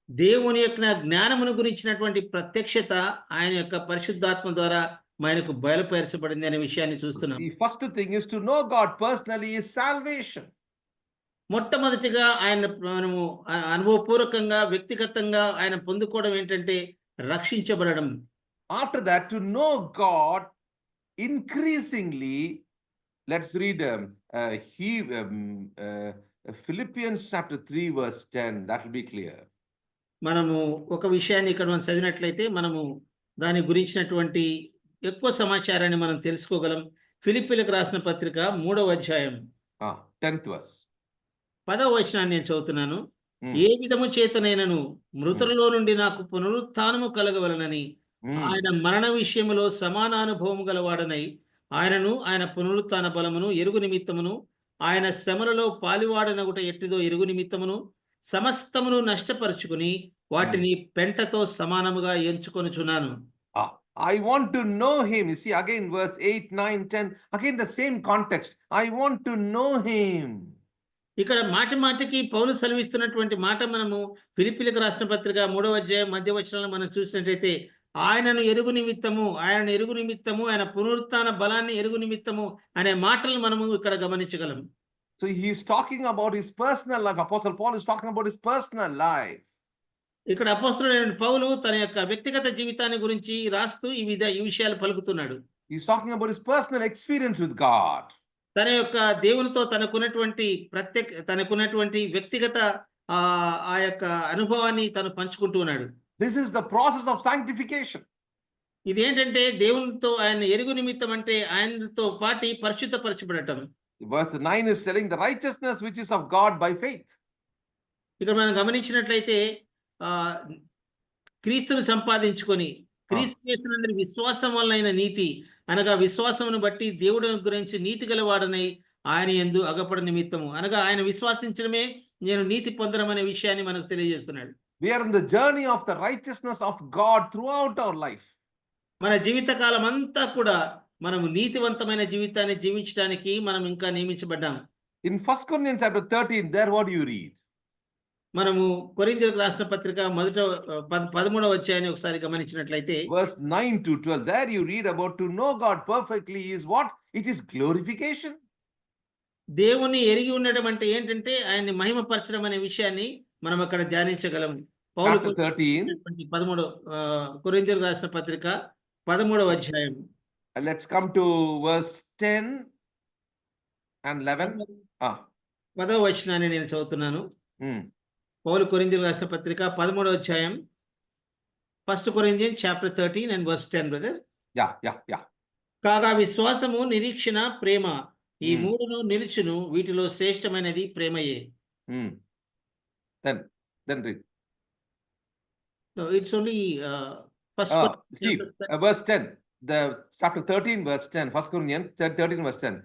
దేవుని యొక్క జ్ఞానమును గురించినటువంటి ప్రత్యక్షత ఆయన యొక్క పరిశుద్ధాత్మ ద్వారా మనకు బయలుపరచబడింది అనే విషయాన్ని చూస్తున్నాం. The first thing is to know God personally is salvation. మొట్టమొదటిగా ఆయన మనము అనుభవపూర్వకంగా వ్యక్తిగతంగా ఆయన పొందుకోవడం ఏంటంటే రక్షించబడడం. After that, to know God increasingly, let's read Philippians chapter 3 verse 10. That will be clear. మనము ఒక విషయాన్ని ఇక్కడ మనం చదివినట్లయితే మనము దాని గురించినటువంటి ఎక్కువ సమాచారాన్ని మనం తెలుసుకోగలం. ఫిలిప్పీలకు రాసిన పత్రిక 3వ అధ్యాయం 10th verse. 10వ వచనాన్ని నేను చదువుతున్నాను. ఏ విధము చేతనైనను మృతులలో నుండి నాకు పునరుత్థానము కలగవలనని ఆయన మరణ విషయములో సమానానుభవము గలవాడనై ఆయనను ఆయన పునరుత్థాన బలమును ఎరుగు నిమిత్తమును ఆయన శ్రమలలో పాలివాడనగుట ఎట్టిదో ఎరుగు నిమిత్తమును సమస్తమును నష్టపరుచుకుని వాటిని పెంటతో సమానముగా ఎంచుకొనుచున్నాను. I want to know him. You see again verse 8, 9, 10. Again the same context. I want to know him. ఇక్కడ మాటి మాటికి పౌలు సెలవిస్తున్నటువంటి మాట మనము ఫిలిప్పీలకు రాసిన పత్రిక 3వ అధ్యాయం మధ్య వచనాలను మనం చూసినట్లయితే ఆయనను ఎరుగు నిమిత్తము, ఆయన పునరుత్థాన బలాన్ని ఎరుగు నిమిత్తము అనే మాటలను మనము ఇక్కడ గమనించగలం. So he is talking about his personal life. Apostle Paul is talking about his personal life. ఇక్కడ అపోస్తలుడైన పౌలు తన యొక్క వ్యక్తిగత జీవితాన్ని గురించి రాస్తూ ఈ విషయాలు పలుకుతున్నాడు. He is talking about his personal experience with God. తన యొక్క దేవునితో తనకున్నటువంటి వ్యక్తిగత ఆ యొక్క అనుభవాన్ని తను పంచుకుంటున్నాడు. This is the process of sanctification. ఇదేంటంటే దేవునితో ఆయన ఎరుగు నిమిత్తం అంటే ఆయనతో పాటి పరిశుద్ధపరచబడటం. Verse 9 is telling the righteousness which is of God by faith. ఇక్కడ మనం గమనించినట్లయితే క్రీస్తును సంపాదించుకొని క్రీస్తు చేసినందరి విశ్వాసం వలన నీతి అనగా విశ్వాసమును బట్టి దేవుడు గురించి నీతి గలవాడనై ఆయన యందు అగపడ నిమిత్తము అనగా ఆయన విశ్వాసించడమే నేను నీతి పొందడం అనే విషయాన్ని మనకు తెలియజేస్తున్నాడు. We are in the journey of the righteousness of God throughout our life. మన జీవితకాలం అంతా కూడా మనము నీతివంతమైన జీవితాన్ని జీవించడానికి మనం ఇంకా నియమించబడ్డాం. In 1 Corinthians chapter 13, there what do you read? మనము కొరింథీయులకు రాసిన పత్రిక 13వ అధ్యాయాన్ని ఒకసారి గమనించినట్లయితే Verse 9 to 12, there you read about to know God perfectly is what? It is glorification. దేవుని ఎరిగి ఉండడం అంటే ఏంటంటే ఆయన్ని మహిమపరచడం అనే విషయాన్ని మనం అక్కడ ధ్యానించగలము. పౌలు Chapter 13. 13 కొరింథీయులకు రాసిన పత్రిక 13వ అధ్యాయం. And let's come to verse 10 and 11. 10వ వచనాన్ని నేను చదువుతున్నాను. Hmm. పౌలు కొరింథీయులకు రాసిన పత్రిక 13వ అధ్యాయం. 1 Corinthians chapter 13 and verse 10, brother. Yeah. కాగా విశ్వాసము, నిరీక్షణ, ప్రేమ ఈ Hmm. మూడును నిలుచును, వీటిలో శ్రేష్టమైనది ప్రేమయే. Hmm. Then read. No, it's only first See, verse 10. The chapter 13, verse 10. 1 Corinthians 13, verse 10.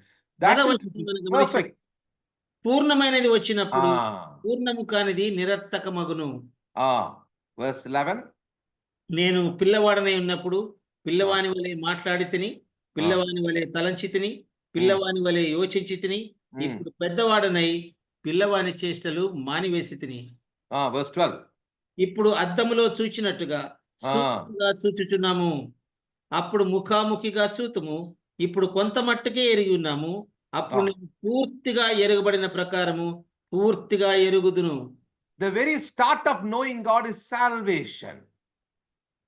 That పదవ is వచనం మనకు perfect. పూర్ణమైనది వచ్చినప్పుడు Ah. పూర్ణము కానిది నిరర్థకమగును. Verse 11. నేను పిల్లవాడనై ఉన్నప్పుడు పిల్లవాని వలె మాట్లాడి తిని, పిల్లవాని వలె తలంచి తిని, పిల్లవాని వలె యోచించి తిని, ఇప్పుడు పెద్దవాడనై పిల్లవాని చేష్టలు మానివేసి తిని. Verse 12. ఇప్పుడు అద్దములో చూచినట్టుగా సూక్ష్మంగా చూచుచున్నాము, అప్పుడు ముఖాముఖిగా చూతుము, ఇప్పుడు కొంత మట్టుకే ఎరిగి ఉన్నాము, అప్పుడు నేను పూర్తిగా ఎరుగబడిన ప్రకారము పూర్తిగా ఎరుగుదును. The very start of knowing God is salvation.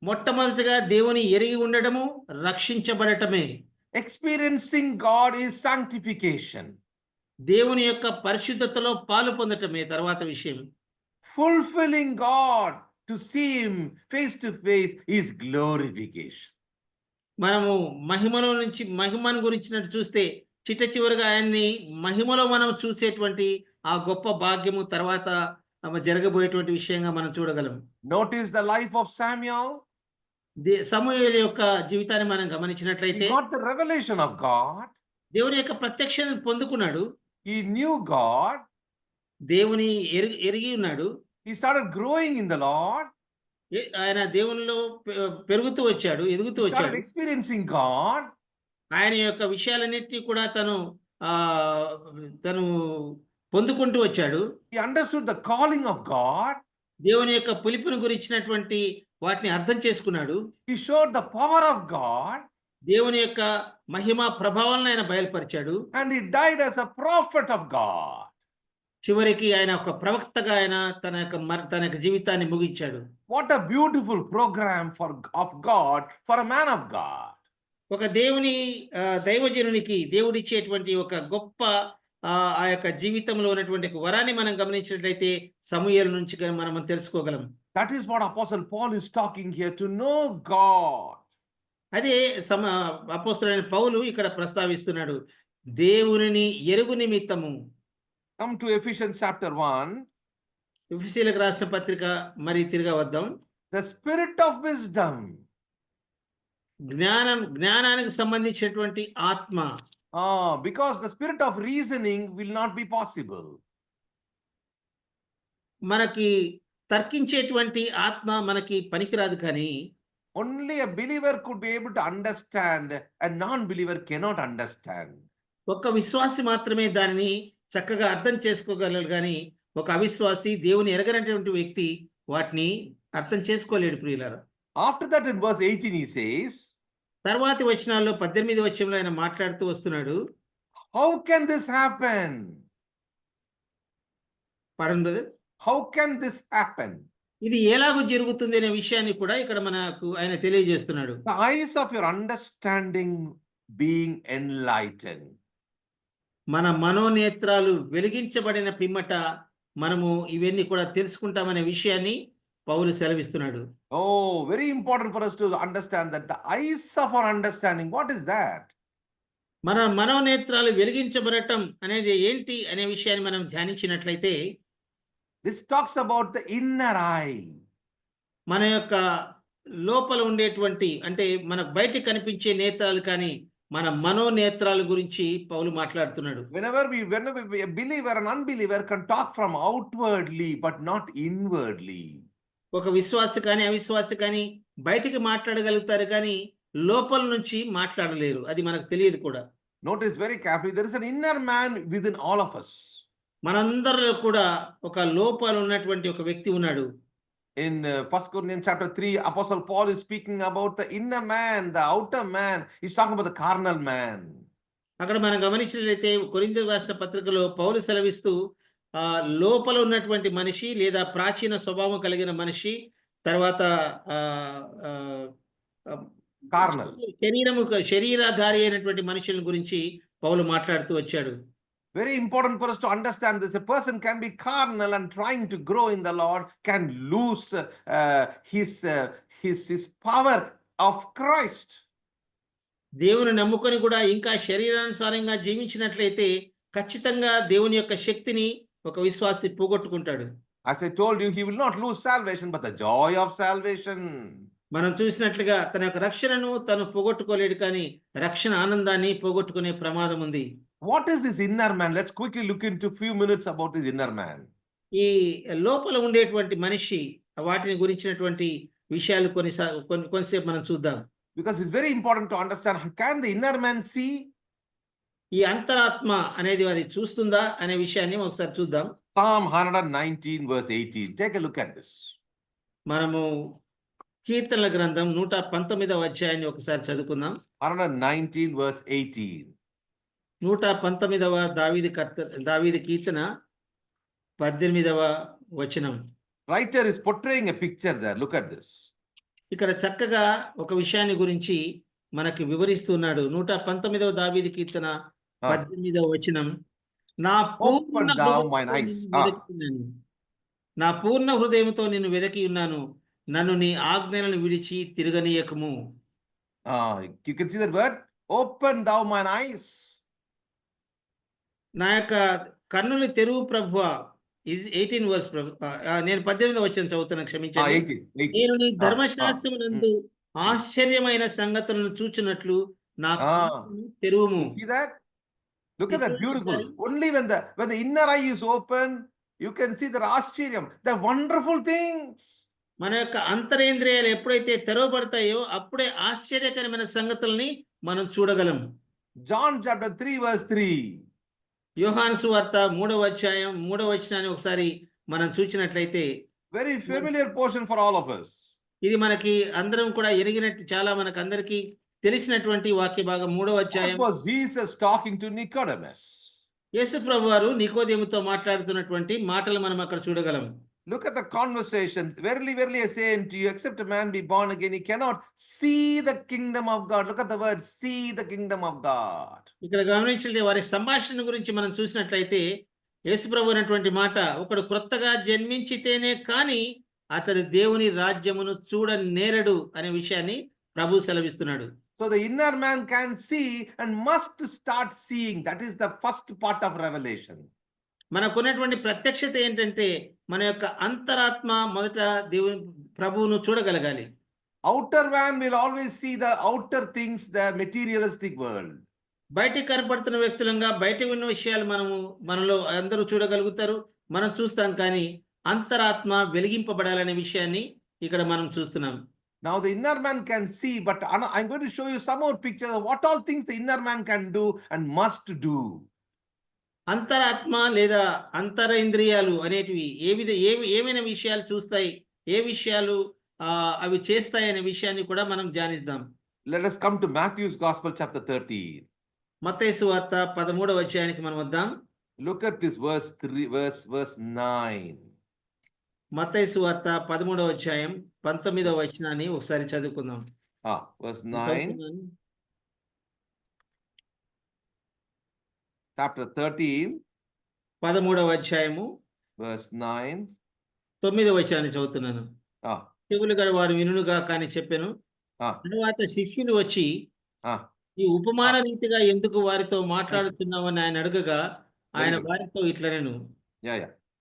మొట్టమొదటిగా దేవుని ఎరిగి ఉండడము రక్షించబడటమే. Experiencing God is sanctification. దేవుని యొక్క పరిశుద్ధతలో పాలు పొందటమే తర్వాత విషయం. Fulfilling God to see Him face to face is glorification. మనము మహిమలో నుంచి మహిమను గురించినట్టు చూస్తే చిట్ట చివరిగా ఆయన్ని మహిమలో మనం చూసేటువంటి ఆ గొప్ప భాగ్యము తర్వాత జరగబోయేటువంటి విషయంగా మనం చూడగలం. Notice the life of Samuel. సమూయేలు యొక్క జీవితాన్ని మనం గమనించినట్లయితే He got the revelation of God. దేవుని యొక్క ప్రత్యక్షతను పొందుకున్నాడు. He knew God. దేవుని ఎరిగి ఉన్నాడు. He started growing in the Lord. ఆయన దేవునిలో పెరుగుతూ వచ్చాడు, ఎదుగుతూ He started వచ్చాడు. experiencing God. ఆయన యొక్క విషయాలన్నిటినీ కూడా తను పొందుకుంటూ వచ్చాడు. He understood the calling of God. దేవుని యొక్క పిలుపును గురించినటువంటి వాటిని అర్థం చేసుకున్నాడు. He showed the power of God. దేవుని యొక్క మహిమ ప్రభావాలను ఆయన బయలుపరిచాడు. And he died as a prophet of God. చివరికి ఆయన ఒక ప్రవక్తగా ఆయన తన యొక్క జీవితాన్ని ముగించాడు. What a beautiful program of God for a man of God. ఒక దేవుని దైవజనునికి దేవుడిచ్చేటువంటి ఒక గొప్ప ఆ యొక్క జీవితంలో ఉన్నటువంటి వరాన్ని మనం గమనించినట్లయితే సమూయేలు నుంచి మనం తెలుసుకోగలం. That is what Apostle Paul is talking here, to know God. అదే అపోస్తలుడైన పౌలు ఇక్కడ ప్రస్తావిస్తున్నాడు, దేవునిని ఎరుగు నిమిత్తము. Come to Ephesians chapter 1. ఎఫెసీయులకు రాసిన పత్రిక మరి తిరిగి వద్దాం. The spirit of wisdom. జ్ఞానానికి సంబంధించినటువంటి ఆత్మ. Because the spirit of reasoning will not be possible. మనకి తర్కించేటువంటి ఆత్మ మనకి పనికిరాదు, కానీ only a believer could be able to understand, a non-believer cannot understand. ఒక్క విశ్వాసి మాత్రమే దానిని చక్కగా అర్థం చేసుకోగలరు, కానీ ఒక అవిశ్వాసి దేవుని ఎరగనటువంటి వ్యక్తి వాటిని అర్థం చేసుకోలేడు ప్రియులారా. After that in verse 18 he says, తర్వాతి వచనాల్లో 18వ వచనంలో ఆయన మాట్లాడుతూ వస్తున్నాడు. how can this happen? పడండి brother. How can this happen? ఇది ఎలాగో జరుగుతుంది అనే విషయాన్ని కూడా ఇక్కడ మనకు ఆయన తెలియజేస్తున్నాడు. The eyes of your understanding being enlightened. మన మనోనేత్రాలు వెలిగించబడిన పిమ్మట మనము ఇవన్నీ కూడా తెలుసుకుంటామనే విషయాన్ని పౌలు సెలవిస్తున్నాడు. Oh, very important for us to understand that the eyes of our understanding, what is that? మన మనోనేత్రాలు వెలిగించబడటం అనేది ఏంటి అనే విషయాన్ని మనం ధ్యానించినట్లయితే This talks about the inner eye. మన యొక్క లోపల ఉండేటువంటి అంటే మనకు బయటికి కనిపించే నేత్రాలు కానీ మన మనోనేత్రాల గురించి పౌలు మాట్లాడుతున్నాడు. Whenever a believer and unbeliever can talk from outwardly but not inwardly. ఒక విశ్వాసి కానీ అవిశ్వాసి కానీ బయటికి మాట్లాడగలుగుతారు కానీ లోపల నుంచి మాట్లాడలేరు. అది మనకు తెలియదు కూడా. Notice very carefully, there is an inner man within all of us. మనందరిలో కూడా ఒక లోపల ఉన్నటువంటి ఒక వ్యక్తి ఉన్నాడు. In 1 Corinthians chapter 3, Apostle Paul is speaking about the inner man, the outer man. He's talking about the carnal man. అక్కడ మనం గమనించినట్లయితే కొరింథీయులకు రాసిన పత్రికలో పౌలు సెలవిస్తూ లోపల ఉన్నటువంటి మనిషి లేదా ప్రాచీన స్వభావం కలిగిన మనిషి తర్వాత Carnal. శరీరధారి అయినటువంటి మనుషుల గురించి పౌలు మాట్లాడుతూ వచ్చాడు. Very important for us to understand this. A person can be carnal and trying to grow in the Lord can lose his power of Christ. దేవుని నమ్ముకొని కూడా ఇంకా శరీరానుసారంగా జీవించినట్లయితే ఖచ్చితంగా దేవుని యొక్క శక్తిని ఒక విశ్వాసి పోగొట్టుకుంటాడు. As I told you, he will not lose salvation, but the joy of salvation. మనం చూసినట్లుగా తన యొక్క రక్షణను తను పోగొట్టుకోలేడు కానీ రక్షణ ఆనందాన్ని పోగొట్టుకునే ప్రమాదం ఉంది. What is this inner man? Let's quickly look into few minutes about this inner man. ఈ లోపల ఉండేటువంటి మనిషి వాటిని గురించినటువంటి విషయాలు కొన్నిసేపు మనం చూద్దాం. Because it's very important to understand, can the inner man see? ఈ అంతరాత్మ అనేది అది చూస్తుందా అనే విషయాన్ని ఒకసారి చూద్దాం. Psalm 119 verse 18. Take a look at this. మనము కీర్తనల గ్రంథం 119వ అధ్యాయాన్ని ఒకసారి చదువుకుందాం. 119 verse 18. 119వ దావీదు కీర్తన 18వ వచనం. Writer is portraying a picture there. Look at this. ఇక్కడ చక్కగా ఒక విషయాన్ని గురించి మనకి వివరిస్తున్నాడు. 119వ దావీదు కీర్తన 18వ వచనం. నా పూర్ణ హృదయంతో నిన్ను వెదకి ఉన్నాను, నన్ను నీ ఆజ్ఞలను విడిచి తిరగనీయకము. You can see that word, open thou mine eyes. నా యొక్క కన్నులు తెరువు ప్రభువా. 18 వర్స్ నేను 18వ వచనం చదువుతాను, క్షమించండి. నేను నీ ధర్మశాస్త్రమునందు ఆశ్చర్యమైన సంగతులను చూచున్నట్లు నా కన్నులను తెరువుము. See that? Look at that, beautiful. Only when the inner eye is open, you can see the ఆశ్చర్యం, the wonderful things. మన యొక్క అంతరేంద్రియాలు ఎప్పుడైతే తెరవబడతాయో అప్పుడే ఆశ్చర్యకరమైన సంగతుల్ని మనం చూడగలం. John chapter 3 verse 3. యోహాను సువార్త 3వ అధ్యాయం 3వ వచనాన్ని ఒకసారి మనం చూసినట్లయితే very familiar portion for all of us. ఇది మనకి అందరం కూడా ఎరిగినట్టు చాలా మనకు అందరికీ తెలిసినటువంటి వాక్య భాగం 3వ అధ్యాయం. Was Jesus talking to Nicodemus? యేసు ప్రభువారు నికోదేముతో మాట్లాడుతున్నటువంటి మాటలు మనం అక్కడ చూడగలం. Look at the conversation. Verily, verily, I say unto you, except a man be born again, he cannot see the kingdom of God. Look at the word, see the kingdom of God. ఇక్కడ గమనించండి, వారి సంభాషణ గురించి మనం చూసినట్లయితే యేసు ప్రభు అన్నటువంటి మాట, ఒకడు క్రొత్తగా జన్మించితేనే కానీ అతడు దేవుని రాజ్యమును చూడనేరడు అనే విషయాన్ని ప్రభు సెలవిస్తున్నాడు. So the inner man can see and must start seeing. That is the first part of revelation. మనకున్నటువంటి ప్రత్యక్షత ఏంటంటే మన యొక్క అంతరాత్మ మొదట దేవుని ప్రభువును చూడగలగాలి. Outer man will always see the outer things, the materialistic world. బయటికి కనపడుతున్న వ్యక్తులంగా బయట ఉన్న విషయాలు మనలో అందరూ చూడగలుగుతారు, మనం చూస్తాం. కానీ అంతరాత్మ వెలిగింపబడాలనే విషయాన్ని ఇక్కడ మనం చూస్తున్నాం. Now the inner man can see, but I'm going to show you some more pictures of what all things the inner man can do and must do. అంతరాత్మ లేదా అంతరేంద్రియాలు అనేటివి ఏమైనా విషయాలు చూస్తాయి, ఏ విషయాలు అవి చేస్తాయి అనే విషయాన్ని కూడా మనం ధ్యానిద్దాం. Let us come to Matthew's Gospel chapter 13. మత్తయి సువార్త 13వ అధ్యాయానికి మనం వద్దాం. Look at this verse 3, verse 9. మత్తయి సువార్త 13వ అధ్యాయం 19వ వచనాన్ని ఒకసారి చదువుకుందాం. Verse 9. Chapter 13. 13వ అధ్యాయము verse 9. 9వ వచనాన్ని చదువుతున్నాను. చెవులు గలవాడు వినుగా కానీ చెప్పాను. తరువాత శిష్యులు వచ్చి ఈ ఉపమాన రీతిగా ఎందుకు వారితో మాట్లాడుతున్నావని ఆయన అడగగా ఆయన వారితో ఇట్లనెను.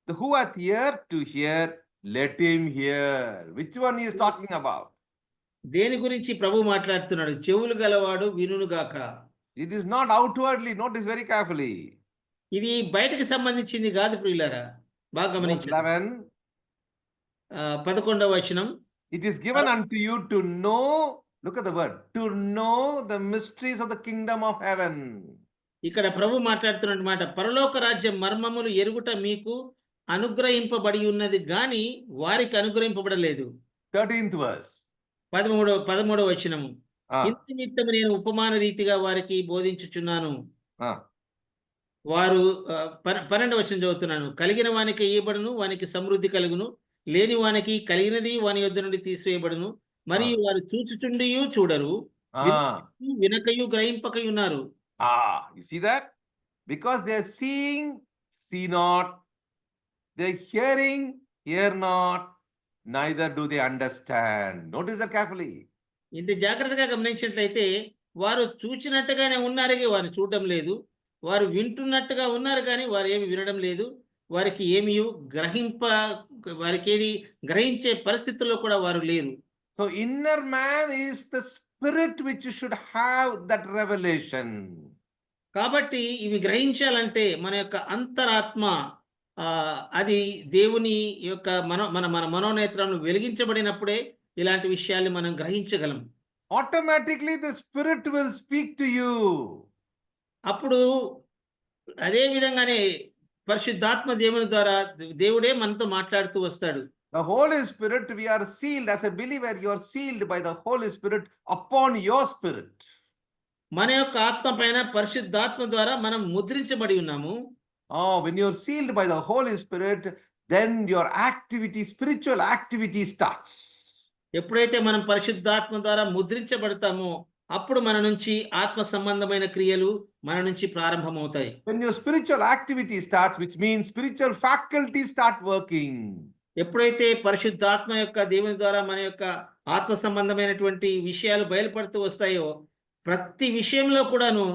Who hath ear to hear, Let him hear. Which one he is talking about? దేని గురించి ప్రభు మాట్లాడుతున్నాడు? చెవులు గలవాడు వినును గాక. It is not outwardly. Notice very carefully. ఇది బయటకు సంబంధించింది కాదు ప్రియులారా, బాగా Verse గమనించండి. 11. 11వ వచనం. It is given unto you to know. Look at the word. To know the mysteries of the kingdom of heaven. ఇక్కడ ప్రభు మాట్లాడుతున్న మాట, పరలోక రాజ్యం మర్మములు ఎరుగుట మీకు అనుగ్రహింపబడి ఉన్నది గాని వారికి అనుగ్రహింపబడలేదు. 13th verse. 13వ వచనము. Ah, ఇందు నిమిత్తము నేను ఉపమాన రీతిగా వారికి బోధించుచున్నాను. ah. వారు 12వ వచనం చదువుతున్నాను. కలిగిన వానికి ఇయ్యబడును, వానికి సమృద్ధి కలుగును, లేని వానికి కలిగినది వాని యొద్ద నుండి తీసివేయబడును. మరియు వారు చూచుచుండియు చూడరు, Ah. వినకయు గ్రహింపకయు ఉన్నారు. You see that? Because they are seeing, see not. They are hearing, hear not. Neither do they understand. Notice that carefully. ఇంత జాగ్రత్తగా గమనించినట్లయితే వారు చూచినట్టుగానే ఉన్నారు, వారు చూడడం లేదు. వారు వింటున్నట్టుగా ఉన్నారు కానీ వారు ఏమి వినడం లేదు. వారికి ఏమీ వారికి ఏది గ్రహించే పరిస్థితుల్లో కూడా వారు లేరు. So inner man is the spirit which should have that revelation. కాబట్టి ఇవి గ్రహించాలంటే మన యొక్క అంతరాత్మ అది దేవుని యొక్క మన మనోనేత్రంలో వెలిగించబడినప్పుడే ఇలాంటి విషయాల్ని మనం గ్రహించగలం. Automatically the spirit will speak to you. అప్పుడు అదే విధంగానే పరిశుద్ధాత్మ దేవుని ద్వారా దేవుడే మనతో మాట్లాడుతూ వస్తాడు. The Holy Spirit, we are sealed as a believer. You are sealed by the Holy Spirit upon your spirit. మన యొక్క ఆత్మ పైన పరిశుద్ధాత్మ ద్వారా మనం ముద్రించబడి ఉన్నాము. When you are sealed by the Holy Spirit, then your activity, spiritual activity starts. ఎప్పుడైతే మనం పరిశుద్ధాత్మ ద్వారా ముద్రించబడతామో అప్పుడు మన నుంచి ఆత్మ సంబంధమైన క్రియలు మన నుంచి ప్రారంభమవుతాయి. When your spiritual activity starts, which means spiritual faculties start working. ఎప్పుడైతే పరిశుద్ధాత్మ యొక్క దేవుని ద్వారా మన యొక్క ఆత్మ సంబంధమైనటువంటి విషయాలు బయలుపడుతూ వస్తాయో ప్రతి విషయంలో కూడాను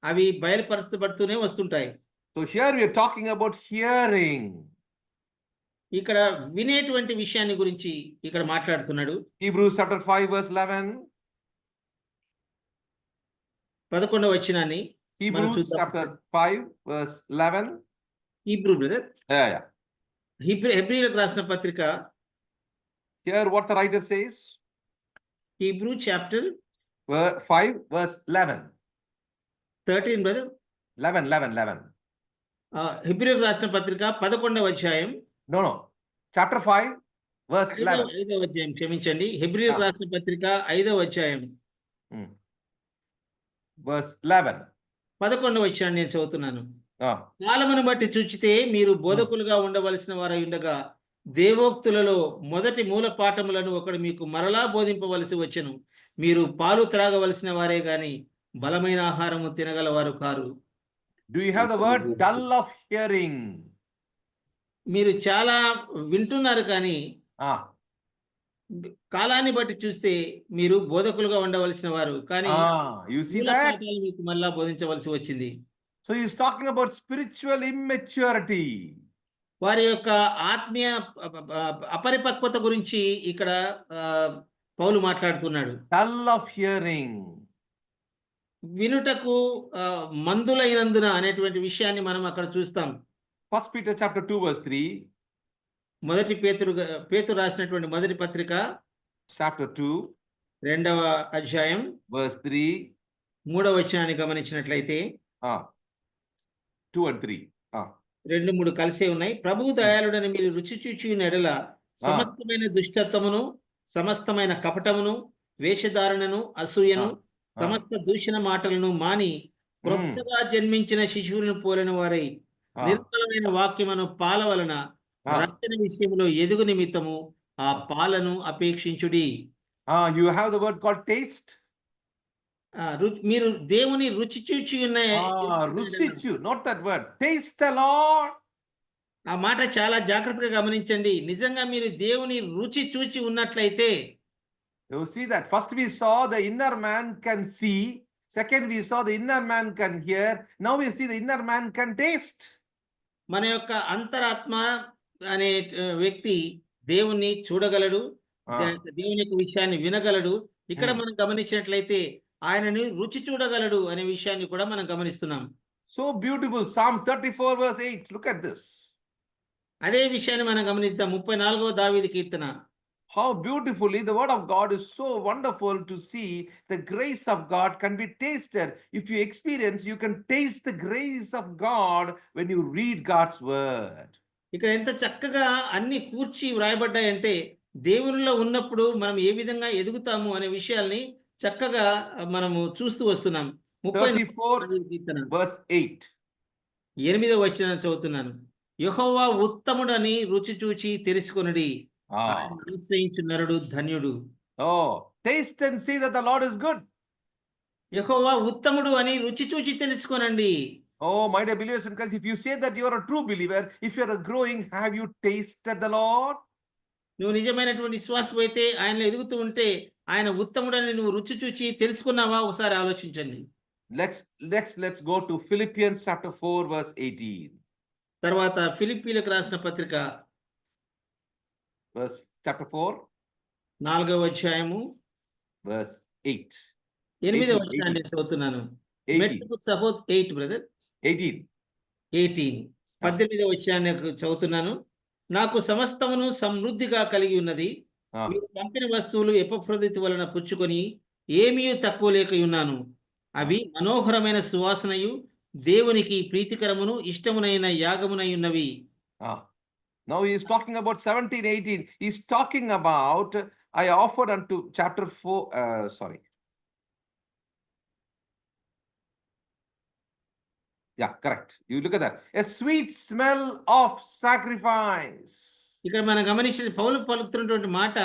అవి బయలుపరచబడుతూనే వస్తుంటాయి. So here we are talking about hearing. ఇక్కడ వినేటువంటి విషయాన్ని గురించి ఇక్కడ మాట్లాడుతున్నాడు. Hebrews chapter 5 verse 11. 11వ వచనాన్ని Hebrews chapter 5 verse 11. Hebrew brother. Yeah. హెబ్రీయులకు రాసిన పత్రిక. Here what the writer says. Hebrew chapter 5 verse 11. 13 brother. 11. హెబ్రీయులకు రాసిన పత్రిక 11వ అధ్యాయం. No. Chapter 5 verse 11. 5వ అధ్యాయం, క్షమించండి. హెబ్రీయులకు రాసిన పత్రిక 5వ అధ్యాయం verse 11. 11వ వచనాన్ని నేను చదువుతున్నాను. Ah. కాలమును బట్టి చూచితే మీరు బోధకులుగా ఉండవలసిన వారై ఉండగా దేవోక్తులలో మొదటి మూల పాఠములను ఒకడు మీకు మరలా బోధింపవలసి వచ్చెను. మీరు పాలు త్రాగవలసిన వారే గాని బలమైన ఆహారము తినగలవారు car. Do you have the word dull of hearing? మీరు చాలా వింటున్నారు కానీ Ah. కాలాన్ని బట్టి చూస్తే మీరు బోధకులుగా ఉండవలసిన వారు కానీ You see మూల that? పాఠాలు మీకు మళ్ళా బోధించవలసి వచ్చింది. So he is talking about spiritual immaturity. వారి యొక్క ఆత్మీయ అపరిపక్వత గురించి ఇక్కడ పౌలు మాట్లాడుతున్నాడు. Dull of hearing. వినుటకు మందులైనందున అనేటువంటి విషయాన్ని మనం అక్కడ చూస్తాం. 1 Peter chapter 2 verse 3. మొదటి పేతురు రాసినటువంటి మొదటి పత్రిక chapter 2 2వ అధ్యాయం verse 3. 3వ వచనాన్ని గమనించినట్లయితే 2 and 3. 2-3 కలిసే ఉన్నాయి. ప్రభువు దయాళుడని మీరు రుచి చూచి ఎడల సమస్తమైన దుష్టత్వమును, సమస్తమైన కపటమును, వేషధారణను, అసూయను, సమస్త దూషణ మాటలను మాని క్రొత్తగా జన్మించిన శిశువులను పోలిన వారై నిర్మలమైన వాక్యమును పాల వలన రక్షణ విషయంలో ఎదుగు నిమిత్తము ఆ పాలను అపేక్షించుడి. You have the word called taste. మీరు దేవుని రుచి చూచి Rusichu, not that word. Taste the Lord. ఆ మాట చాలా జాగ్రత్తగా గమనించండి. నిజంగా మీరు దేవుని రుచి చూచి ఉన్నట్లయితే You see that. First we saw the inner man can see. Second we saw the inner man can hear. Now we see the inner man can taste. మన యొక్క అంతరాత్మ అనే వ్యక్తి దేవుణ్ణి చూడగలడు, Ah. దేవుని యొక్క విషయాన్ని వినగలడు. ఇక్కడ Hmm. మనం గమనించినట్లయితే ఆయనని రుచి చూడగలడు అనే విషయాన్ని కూడా మనం గమనిస్తున్నాం. So beautiful. Psalm 34 verse 8. Look at this. అదే విషయాన్ని మనం గమనిద్దాం. 34వ దావీదు కీర్తన. How beautifully the word of God is so wonderful to see. The grace of God can be tasted. If you experience, you can taste the grace of God when you read God's word. ఇక్కడ ఎంత చక్కగా అన్ని కూర్చి వ్రాయబడ్డాయంటే దేవునిలో ఉన్నప్పుడు మనం ఏ విధంగా ఎదుగుతాము అనే విషయాల్ని చక్కగా మనము చూస్తూ వస్తున్నాం. 34 కీర్తన verse 8. 8వ వచనం చదువుతున్నాను. యెహోవా ఉత్తముడని రుచి చూచి తెలుసుకొనుడి. Ah. ఆయన ఆశ్రయించు నరుడు ధన్యుడు. Oh, taste and see that the Lord is good. యెహోవా ఉత్తముడు అని రుచి చూచి తెలుసుకొనండి. Oh, my dear believers in Christ, if you say that you are a true believer, if you are growing, have you tasted the Lord? నువ్వు నిజమైనటువంటి విశ్వాసం అయితే ఆయనలో ఎదుగుతూ ఉంటే ఆయన ఉత్తముడని నువ్వు రుచి చూచి తెలుసుకున్నావా? ఒకసారి ఆలోచించండి. Let's go to Philippians chapter 4 verse 18. తర్వాత ఫిలిప్పీలకు రాసిన పత్రిక Chapter 4 4వ అధ్యాయము verse 8. 8వ 18. వచనాన్ని చదువుతున్నాను. 18. మెట్టుకు సపోజ్ 8 బ్రదర్ 18. 18 18వ వచనాన్ని చదువుతున్నాను. నాకు సమస్తమును సమృద్ధిగా కలిగి ఉన్నది. Ah. మీరు పంపిన వస్తువులు ఎపఫ్రోదితు వలన పుచ్చుకొని ఏమీ తక్కువ లేకయున్నాను. అవి మనోహరమైన సువాసనయు దేవునికి ప్రీతికరమును ఇష్టమునైన యాగమునై ఉన్నవి. Ah. Now he is talking about 17, 18. He's talking about, I offered unto chapter 4, sorry. Yeah, correct. You look at that. A sweet smell of sacrifice. ఇక్కడ మనం గమనించిన పౌలు పలుకుతున్నటువంటి మాట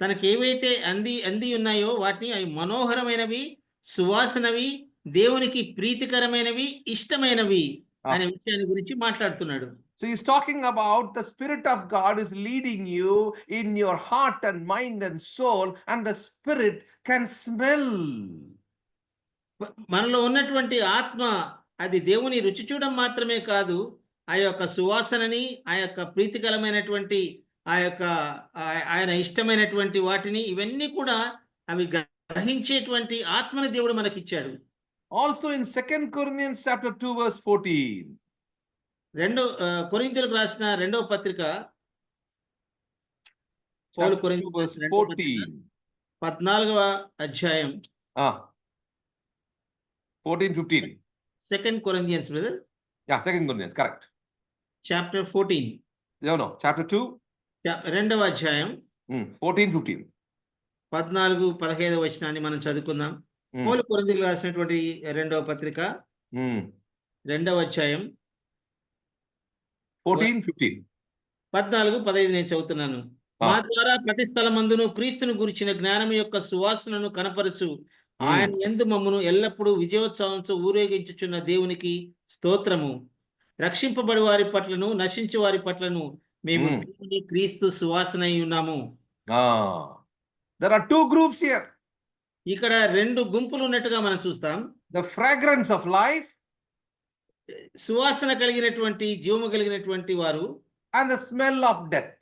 తనకి ఏవైతే అంది ఉన్నాయో వాటిని అవి మనోహరమైనవి, సువాసనవి, దేవునికి ప్రీతికరమైనవి, ఇష్టమైనవి అనే విషయాన్ని గురించి మాట్లాడుతున్నాడు. So he's talking about the Spirit of God is leading you in your heart and mind and soul, and the Spirit can smell. మనలో ఉన్నటువంటి ఆత్మ అది దేవుని రుచి చూడడం మాత్రమే కాదు, ఆ యొక్క సువాసనని, ఆ యొక్క ప్రీతికరమైనటువంటి ఆ యొక్క ఆయన ఇష్టమైనటువంటి వాటిని ఇవన్నీ కూడా అవి గ్రహించేటువంటి ఆత్మని దేవుడు మనకిచ్చాడు. Also in 2 Corinthians chapter 2 verse 14. కొరింథీయులకు రాసిన 2వ పత్రిక Chapter 2 verse 14. 14వ అధ్యాయం 14, 15. 2 Corinthians brother. Yeah, 2 Corinthians, correct. Chapter 14. No, chapter 2. 2వ అధ్యాయం 14, 15. 14, 15 వచనాన్ని మనం చదువుకుందాం. పౌలు కొరింథీయులకు రాసినటువంటి 2వ పత్రిక 2వ అధ్యాయం 14, 15. 14, 15 నేను చదువుతున్నాను. మా ద్వారా ప్రతి స్థలమందును క్రీస్తును గురించిన జ్ఞానం యొక్క సువాసనను కనపరచు ఆయన యందు మమ్మును ఎల్లప్పుడూ విజయోత్సవంతో ఊరేగించుచున్న దేవునికి స్తోత్రము. రక్షింపబడి వారి పట్లను నశించు వారి పట్లను మేము దేవుని క్రీస్తు సువాసన అయి ఉన్నాము. There are two groups here. ఇక్కడ 2 గుంపులు ఉన్నట్టుగా మనం చూస్తాం. The fragrance of life సువాసన కలిగినటువంటి, జీవము కలిగినటువంటి వారు, and the smell of death.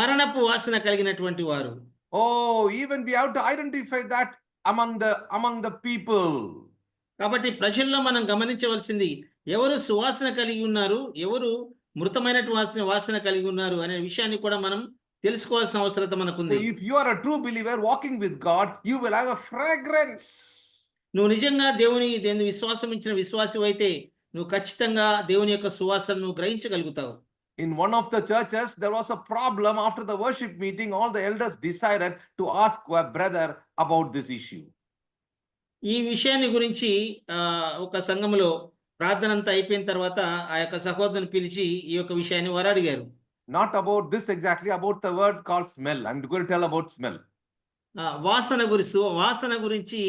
మరణపు వాసన కలిగినటువంటి వారు. Oh, even we have to identify that among the people. కాబట్టి ప్రజల్లో మనం గమనించవలసింది ఎవరు సువాసన కలిగి ఉన్నారు, ఎవరు మృతమైన వాసన కలిగి ఉన్నారు అనే విషయాన్ని కూడా మనం తెలుసుకోవాల్సిన అవసరం మనకుంది. If you are a true believer walking with God, you will have a fragrance. నువ్వు నిజంగా దేవుని విశ్వాసం ఇచ్చిన విశ్వాసి అయితే నువ్వు ఖచ్చితంగా దేవుని యొక్క సువాసనను గ్రహించగలుగుతావు. In one of the churches, there was a problem. After the worship meeting, all the elders decided to ask a brother about this issue. ఈ విషయాన్ని గురించి ఒక సంఘములో ప్రార్థన అంతా అయిపోయిన తర్వాత ఆ యొక్క సహోదరుని పిలిచి ఈ యొక్క విషయాన్ని వారు అడిగారు. Not about this exactly, about the word called smell. I'm going to tell about smell. వాసన గురించి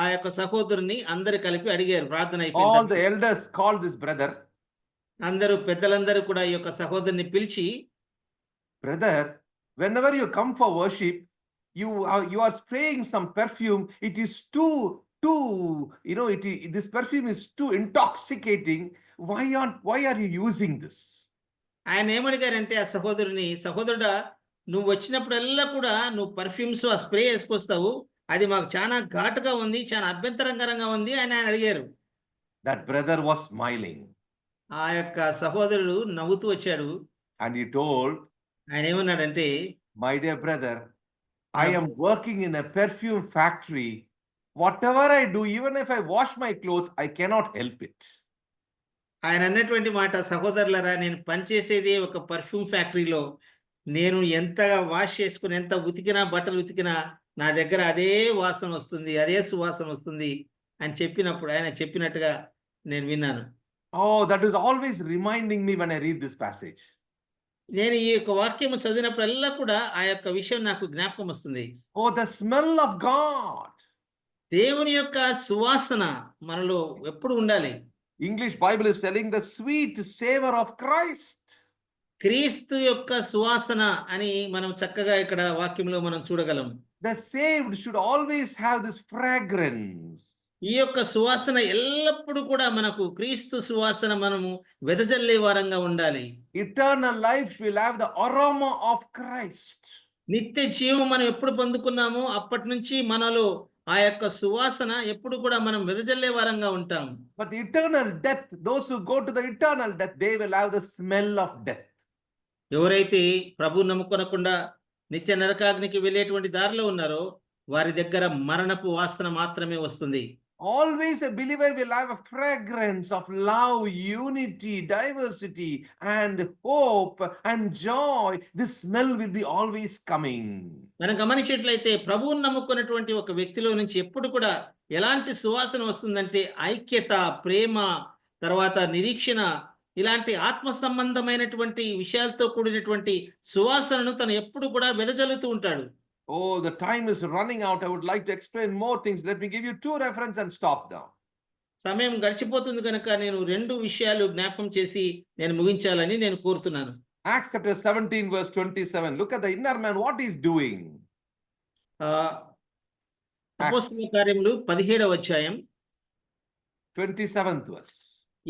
ఆ యొక్క సహోదరుని అందరు కలిపి అడిగారు ప్రార్థన అయిపోయిన All తర్వాత. the elders called this brother. అందరూ పెద్దలందరూ కూడా ఈ యొక్క సహోదరుని పిలిచి, brother, whenever you come for worship, you are spraying some perfume. It is too this perfume is too intoxicating. Why are you using this? ఆయన ఏమడిగారంటే ఆ సహోదరుని, సహోదరుడా నువ్వు వచ్చినప్పుడల్లా కూడా నువ్వు పర్ఫ్యూమ్స్ ఆ స్ప్రే వేసుకొస్తావు, అది మాకు చాలా ఘాటుగా ఉంది, చాలా అభ్యంతరకరంగా ఉంది అని ఆయన అడిగారు. That brother was smiling ఆ యొక్క సహోదరుడు నవ్వుతూ వచ్చాడు. and he told, ఆయన ఏమన్నాడంటే, my dear brother, I Yeah. am working in a perfume factory. Whatever I do, even if I wash my clothes, I cannot help it. ఆయన అన్నటువంటి మాట, సహోదరులారా నేను పనిచేసేది ఒక పర్ఫ్యూమ్ ఫ్యాక్టరీలో, నేను ఎంతగా వాష్ చేసుకుని ఎంత ఉతికినా బట్టలు ఉతికినా నా దగ్గర అదే వాసన వస్తుంది, అదే సువాసన వస్తుంది అని చెప్పినప్పుడు ఆయన చెప్పినట్టుగా నేను విన్నాను. Oh, that is always reminding me when I read this passage. నేను ఈ యొక్క వాక్యము చదివినప్పుడల్లా కూడా ఆ యొక్క విషయం నాకు జ్ఞాపకం వస్తుంది. Oh, the smell of God. దేవుని యొక్క సువాసన మనలో ఎప్పుడు ఉండాలి. English Bible is telling the sweet savor of Christ. క్రీస్తు యొక్క సువాసన అని మనం చక్కగా ఇక్కడ వాక్యంలో మనం చూడగలం. The saved should always have this fragrance. ఈ యొక్క సువాసన ఎల్లప్పుడూ కూడా మనకు క్రీస్తు సువాసన మనము వెదజల్లే వారంగా ఉండాలి. Eternal life will have the aroma of Christ. నిత్య జీవం మనం ఎప్పుడు పొందుకున్నామో అప్పటి నుంచి మనలో ఆ యొక్క సువాసన ఎప్పుడు కూడా మనం వెదజల్లే వారంగా ఉంటాం. But eternal death, those who go to the eternal death, they will have the smell of death. ఎవరైతే ప్రభు నమ్ముకొనకుండా నిత్య నరకాగ్నికి వెళ్ళేటువంటి దారిలో ఉన్నారో వారి దగ్గర మరణపు వాసన మాత్రమే వస్తుంది. Always a believer will have a fragrance of love, unity, diversity, and hope and joy. This smell will be always coming. మనం గమనించినట్లయితే ప్రభువును నమ్ముకున్నటువంటి ఒక వ్యక్తిలో నుంచి ఎప్పుడు కూడా ఎలాంటి సువాసన వస్తుందంటే ఐక్యత, ప్రేమ, తర్వాత నిరీక్షణ, ఇలాంటి ఆత్మ సంబంధమైనటువంటి విషయాలతో కూడినటువంటి సువాసనను తను ఎప్పుడు కూడా వెదజల్లుతూ ఉంటాడు. Oh, the time is running out. I would like to explain more things. Let me give you 2 references and stop now. సమయం గడిచిపోతుంది కనుక నేను 2 విషయాలు జ్ఞాపకం చేసి నేను ముగించాలని నేను కోరుతున్నాను. Acts chapter 17 verse 27. Look at the inner man, what he's doing. అపోస్తలుల కార్యములు 17వ అధ్యాయం 27th verse.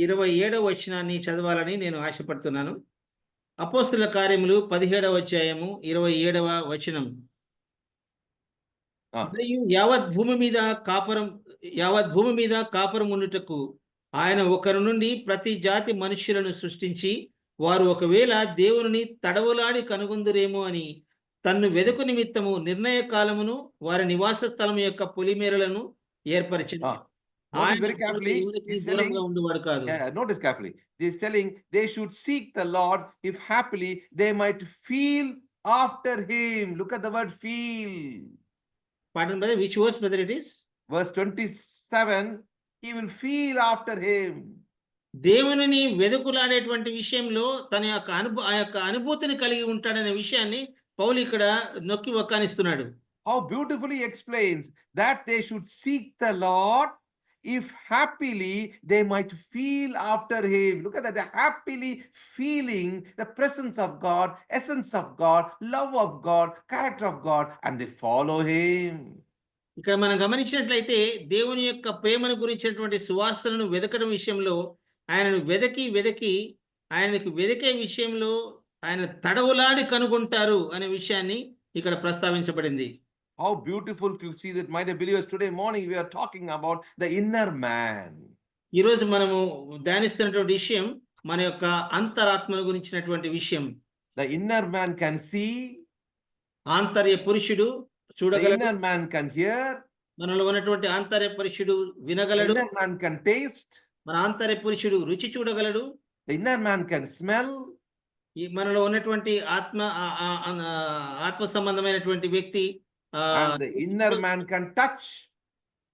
27వ వచనాన్ని చదవాలని నేను ఆశపడుతున్నాను. అపోస్తలుల కార్యములు 17వ అధ్యాయము 27వ వచనం. మరియు యావత్ భూమి మీద కాపురం ఉండుటకు ఆయన ఒకరి నుండి ప్రతి జాతి మనుష్యులను సృష్టించి వారు ఒకవేళ దేవుని తడవులాడి కనుగొందురేమో అని తన్ను వెదకు నిమిత్తము నిర్ణయ కాలమును వారి నివాస స్థలం యొక్క పొలిమేరలను ఏర్పరిచింది. Notice very carefully. ఉండేవాడు కాదు. Notice carefully. He's telling they should seek the Lord if happily they might feel after him. Look at the word feel. Pardon brother, which verse brother it is? Verse 27, he will feel after him. దేవునిని వెదుకులాడేటువంటి విషయంలో తన యొక్క ఆ యొక్క అనుభూతిని కలిగి ఉంటాడనే విషయాన్ని పౌలు ఇక్కడ నొక్కి వక్కానిస్తున్నాడు. How beautifully explains that they should seek the Lord if happily they might feel after him. Look at that, they're happily feeling the presence of God, essence of God, love of God, character of God, and they follow him. ఇక్కడ మనం గమనించినట్లయితే దేవుని యొక్క ప్రేమను గురించినటువంటి సువాసనను వెదకడం విషయంలో ఆయనను వెదకి ఆయనకు వెదికే విషయంలో ఆయన తడవులాడి కనుగొంటారు అనే విషయాన్ని ఇక్కడ ప్రస్తావించబడింది. How beautiful to see that, my dear believers. Today morning we are talking about the inner man. ఈ రోజు మనము ధ్యానిస్తున్నటువంటి విషయం మన యొక్క అంతరాత్మను గురించినటువంటి విషయం. The inner man can see. ఆంతర్య పురుషుడు చూడగలడు. The inner man can hear. మనలో ఉన్నటువంటి ఆంతర్య పురుషుడు వినగలడు. The inner man can taste. మన ఆంతర్య పురుషుడు రుచి చూడగలడు. The inner man can smell. ఈ మనలో ఉన్నటువంటి ఆత్మ సంబంధమైనటువంటి వ్యక్తి And the inner man can touch.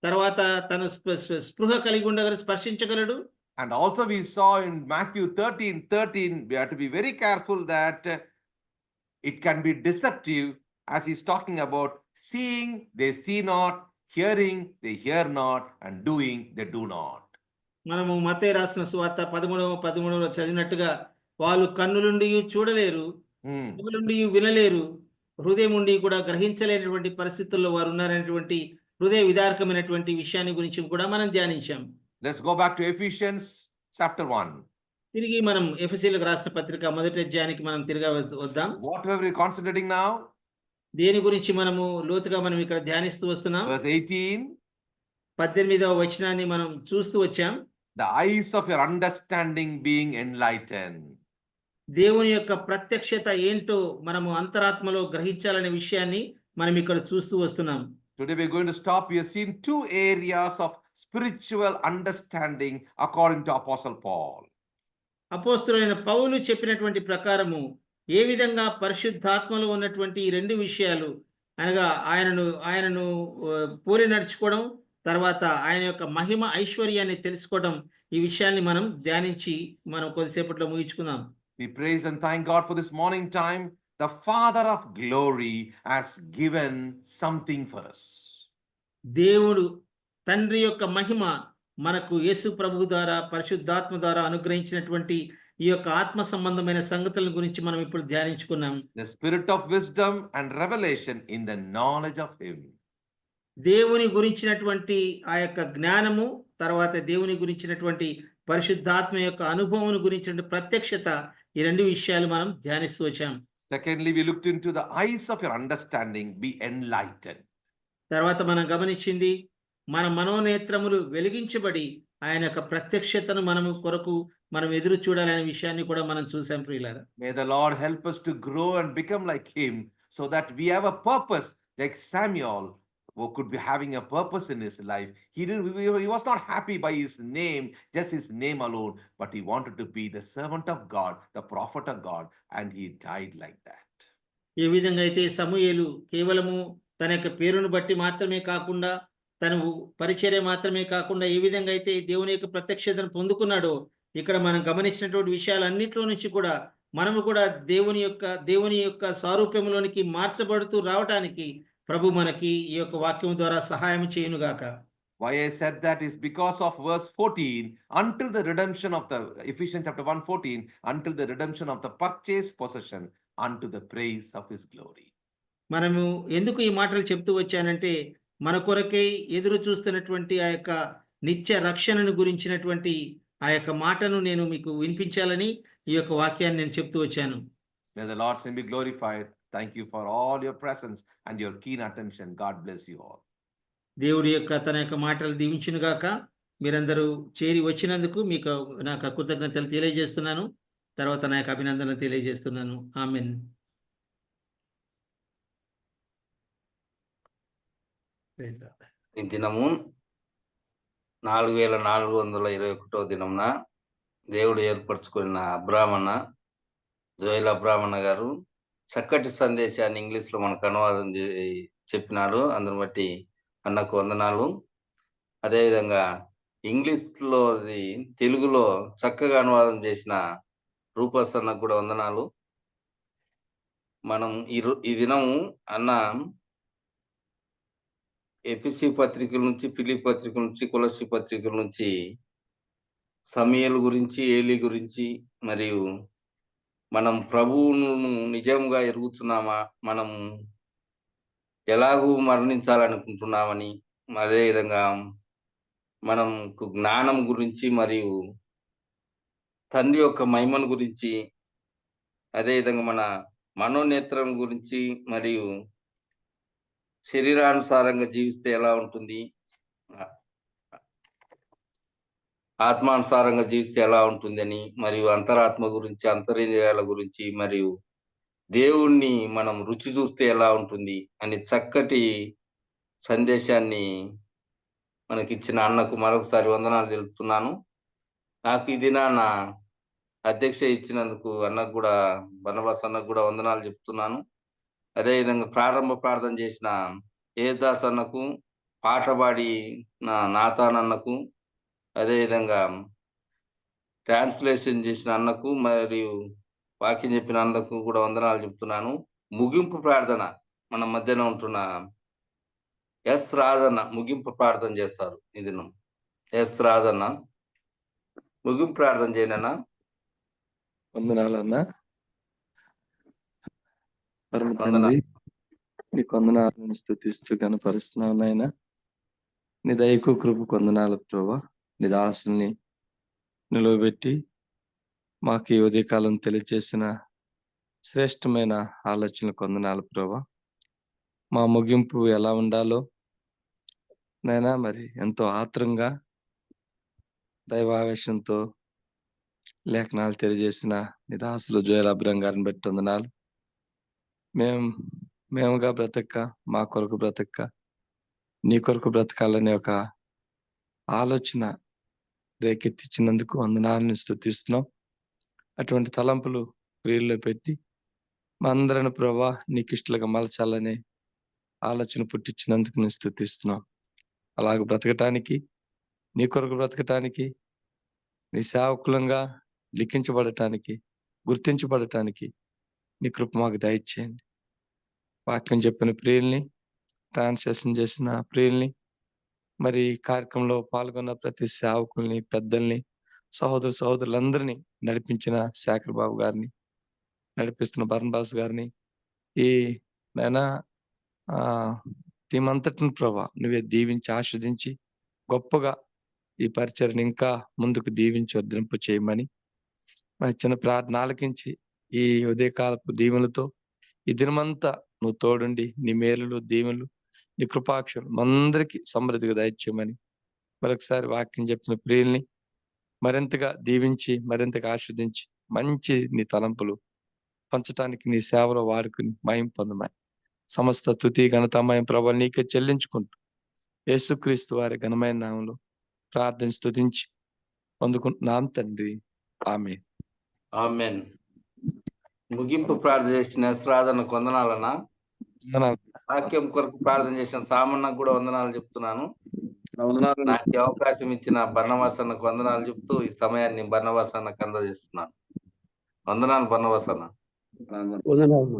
తర్వాత తను స్పృహ కలిగి ఉండగలడు, స్పర్శించగలడు. And also we saw in Matthew 13:13, we have to be very careful that it can be deceptive, as he's talking about seeing they see not, hearing they hear not, and doing they do not. మనము మత్తయి రాసిన సువార్త 13వ చదివినట్టుగా వాళ్ళు కన్నులుండి చూడలేరు, చెవులుండి వినలేరు, హృదయం ఉండి కూడా గ్రహించలేనటువంటి పరిస్థితుల్లో వారు ఉన్నారనేటువంటి హృదయ విదారకమైనటువంటి విషయాన్ని గురించి కూడా మనం ధ్యానించాం. Let's go back to Ephesians chapter 1. తిరిగి మనం ఎఫెసీయులకు రాసిన పత్రిక మొదటి అధ్యాయానికి మనం తిరిగి వద్దాం. What were we concentrating now? దేని గురించి మనము లోతుగా మనం ఇక్కడ ధ్యానిస్తూ వస్తున్నాం? Verse 18. 18వ వచనాన్ని మనం చూస్తూ వచ్చాం. The eyes of your understanding being enlightened. దేవుని యొక్క ప్రత్యక్షత ఏంటో మనము అంతరాత్మలో గ్రహించాలనే విషయాన్ని మనం ఇక్కడ చూస్తూ వస్తున్నాం. Today we're going to stop. We have seen two areas of spiritual understanding according to Apostle Paul. అపోస్తలుడైన పౌలు చెప్పినటువంటి ప్రకారము ఏ విధంగా పరిశుద్ధాత్మలో ఉన్నటువంటి ఈ రెండు విషయాలు అనగా ఆయనను పోలి నడుచుకోవడం, తర్వాత ఆయన యొక్క మహిమ ఐశ్వర్యాన్ని తెలుసుకోవడం, ఈ విషయాన్ని మనం ధ్యానించి మనం కొద్దిసేపట్లో ముగించుకుందాం. We praise and thank God for this morning time. The Father of glory has given something for us. దేవుడు తండ్రి యొక్క మహిమ మనకు యేసు ప్రభు ద్వారా పరిశుద్ధాత్మ ద్వారా అనుగ్రహించినటువంటి ఈ యొక్క ఆత్మ సంబంధమైన సంగతుల గురించి మనం ఇప్పుడు ధ్యానించుకున్నాం. The spirit of wisdom and revelation in the knowledge of him. దేవుని గురించినటువంటి ఆ యొక్క జ్ఞానము, తర్వాత దేవుని గురించినటువంటి పరిశుద్ధాత్మ యొక్క అనుభవం గురించిన ప్రత్యక్షత, ఈ రెండు విషయాలు మనం ధ్యానిస్తూ వచ్చాం. Secondly, we looked into the eyes of your understanding be enlightened. తర్వాత మనం గమనించింది మన మనోనేత్రములు వెలిగించబడి ఆయన యొక్క ప్రత్యక్షతను మనం ఎదురు చూడాలనే విషయాన్ని కూడా మనం చూసాం ప్రియులారా. May the Lord help us to grow and become like him so that we have a purpose like Samuel who could be having a purpose in his life. He was not happy by his name, just his name alone, but he wanted to be the servant of God, the prophet of God, and he died like that. ఏ విధంగా అయితే సమూయేలు కేవలము తన యొక్క పేరును బట్టి మాత్రమే కాకుండా, తన పరిచర్య మాత్రమే కాకుండా ఏ విధంగా అయితే దేవుని యొక్క ప్రత్యక్షతను పొందుకున్నాడో, ఇక్కడ మనం గమనించినటువంటి విషయాలన్నింటిలో నుంచి కూడా మనము కూడా దేవుని యొక్క సారూప్యంలోనికి మార్చబడుతూ రావటానికి ప్రభు మనకి ఈ యొక్క వాక్యం ద్వారా సహాయం చేయునుగాక. Why I said that is because of verse 14, until the redemption of the Ephesians chapter 1:14, until the redemption of the purchased possession unto the praise of his glory. మనము ఎందుకు ఈ మాటలు చెప్తూ వచ్చానంటే, మన కొరకై ఎదురు చూస్తున్నటువంటి ఆ యొక్క నిత్య రక్షణను గురించినటువంటి ఆ యొక్క మాటను నేను మీకు వినిపించాలని ఈ యొక్క వాక్యాన్ని నేను చెప్తూ వచ్చాను. May the Lord's name be glorified. Thank you for all your presence and your keen attention. God bless you all. దేవుడి యొక్క తన యొక్క మాటలు దీవించునుగాక. మీరందరూ చేరి వచ్చినందుకు మీకు నాకు కృతజ్ఞతలు తెలియజేస్తున్నాను. తర్వాత నా యొక్క అభినందనలు తెలియజేస్తున్నాను. ఆమెన్. ఈ దినము 4421 దినంన దేవుడు ఏర్పరచుకున్న అబ్రాహ్మణ జోయల్ అబ్రాహ్మణ గారు చక్కటి సందేశాన్ని ఇంగ్లీష్లో మనకు అనువాదం చెప్పినాడు. అందుని బట్టి అన్నకు వందనాలు. అదేవిధంగా ఇంగ్లీష్లో తెలుగులో చక్కగా అనువాదం చేసిన రూపస్ అన్నకు కూడా వందనాలు. మనం ఈ దినము అన్న ఎఫెసీ పత్రికల నుంచి, ఫిలిప్పీ పత్రికల నుంచి, కొలస్సీ పత్రికల నుంచి సమూయేలు గురించి, ఏలీ గురించి, మరియు మనం ప్రభువును నిజంగా ఎరుగుతున్నామా, మనం ఎలాగూ మరణించాలనుకుంటున్నామని, అదేవిధంగా మనకు జ్ఞానం గురించి, మరియు తండ్రి యొక్క మహిమను గురించి, అదేవిధంగా మన మనోనేత్రం గురించి, మరియు శరీరానుసారంగా జీవిస్తే ఎలా ఉంటుంది, ఆత్మానుసారంగా జీవిస్తే ఎలా ఉంటుందని, మరియు అంతరాత్మ గురించి, అంతరింద్రియాల గురించి, మరియు దేవుణ్ణి మనం రుచి చూస్తే ఎలా ఉంటుంది అని చక్కటి సందేశాన్ని మనకిచ్చిన అన్నకు మరొకసారి వందనాలు తెలుపుతున్నాను. నాకు ఈ దినాన అధ్యక్ష ఇచ్చినందుకు అన్నకు కూడా, బర్నబాస్ అన్నకు కూడా వందనాలు చెప్తున్నాను. అదేవిధంగా ప్రారంభ ప్రార్థన చేసిన ఏదాస్ అన్నకు, పాట పాడి నాతాన్ అన్నకు, అదేవిధంగా ట్రాన్స్లేషన్ చేసిన అన్నకు, మరియు వాక్యం చెప్పిన అన్నకు కూడా వందనాలు చెప్తున్నాను. ముగింపు ప్రార్థన మన మధ్యన ఉంటున్న ఎస్ రాజన్న ముగింపు ప్రార్థన చేస్తారు. ఈ దినం ఎస్ రాజన్న ముగింపు ప్రార్థన చేయనన్నా. వందనాలన్నా. పరమ తండ్రి, నీ కొందనాలను స్తుతిస్తూ కనపరుస్తున్నావు నాయన. నీ దయకు కృప కొందనాలు ప్రభా. నీ దాసుల్ని నిలవబెట్టి మాకు ఈ ఉదయకాలం తెలియజేసిన శ్రేష్టమైన ఆలోచనలు వందనాలు ప్రభా. మా ముగింపు ఎలా ఉండాలో నైనా మరి ఎంతో ఆత్రంగా దైవావేశంతో లేఖనాలు తెలియజేసిన నిదాసులు జోయల్ అబ్రహం గారిని బట్టి వందనాలు. మేముగా బ్రతక్క, మా కొరకు బ్రతక్క, నీ కొరకు బ్రతకాలనే ఒక ఆలోచన రేకెత్తించినందుకు వందనాలను స్తుతిస్తున్నాం. అటువంటి తలంపులు క్రియల్లో పెట్టి మా అందరిని ప్రభా నీకు ఇష్టలుగా మలచాలనే ఆలోచన పుట్టించినందుకు నేను స్తుతిస్తున్నాం. అలాగ బ్రతకటానికి, నీ కొరకు బ్రతకటానికి, నీ సేవకులంగా లిఖించబడటానికి, గుర్తించబడటానికి నీ కృప మాకు దయచేయండి. వాక్యం చెప్పిన ప్రియుల్ని, ట్రాన్స్లేషన్ చేసిన ప్రియుల్ని, మరి కార్యక్రమంలో పాల్గొన్న ప్రతి సేవకుల్ని, పెద్దల్ని, సహోదరులందరినీ నడిపించిన శేఖర్ బాబు గారిని, నడిపిస్తున్న బర్నబాస్ గారిని, ఈ నైనా టీం అంతటిని ప్రభా నువ్వే దీవించి ఆస్వాదించి గొప్పగా ఈ పరిచయని ఇంకా ముందుకు దీవించి వర్ధింపు చేయమని మరి చిన్న ప్రార్థన ఆలకించి ఈ ఉదయకాలపు దీవెనలతో ఈ దినమంతా నువ్వు తోడుండి నీ మేలులు, దీవెనలు, నీ కృపాక్షలు అందరికీ సమృద్ధిగా దయచేయమని మరొకసారి వాక్యం చెప్పిన ప్రియుల్ని మరింతగా దీవించి, మరింతగా ఆస్వాదించి మంచి నీ తలంపులు పంచటానికి నీ సేవలో వాడుకుని మహిమ పొందమని సమస్త స్తుతి ఘనతమయం ప్రభు నీకే చెల్లించుకుంటూ యేసుక్రీస్తు వారి ఘనమైన నామంలో ప్రార్థన స్తుతించి పొందుకుంటున్నాం తండ్రి. ఆమేన్. ఆమేన్. ముగింపు ప్రార్థన చేసిన శ్రాదనకు వందనాలన్నా. వాక్యం కొరకు ప్రార్థన చేసిన సామన్నకు కూడా వందనాలు చెప్తున్నాను. వందనాలు. నాకు ఈ అవకాశం ఇచ్చిన బర్నబాస్ అన్నకు వందనాలు చెప్తూ ఈ సమయాన్ని బర్నబాస్ అన్నకు అందజేస్తున్నాను. వందనాలు బర్నబాస్ అన్న. వందనాలు. వందనాలు.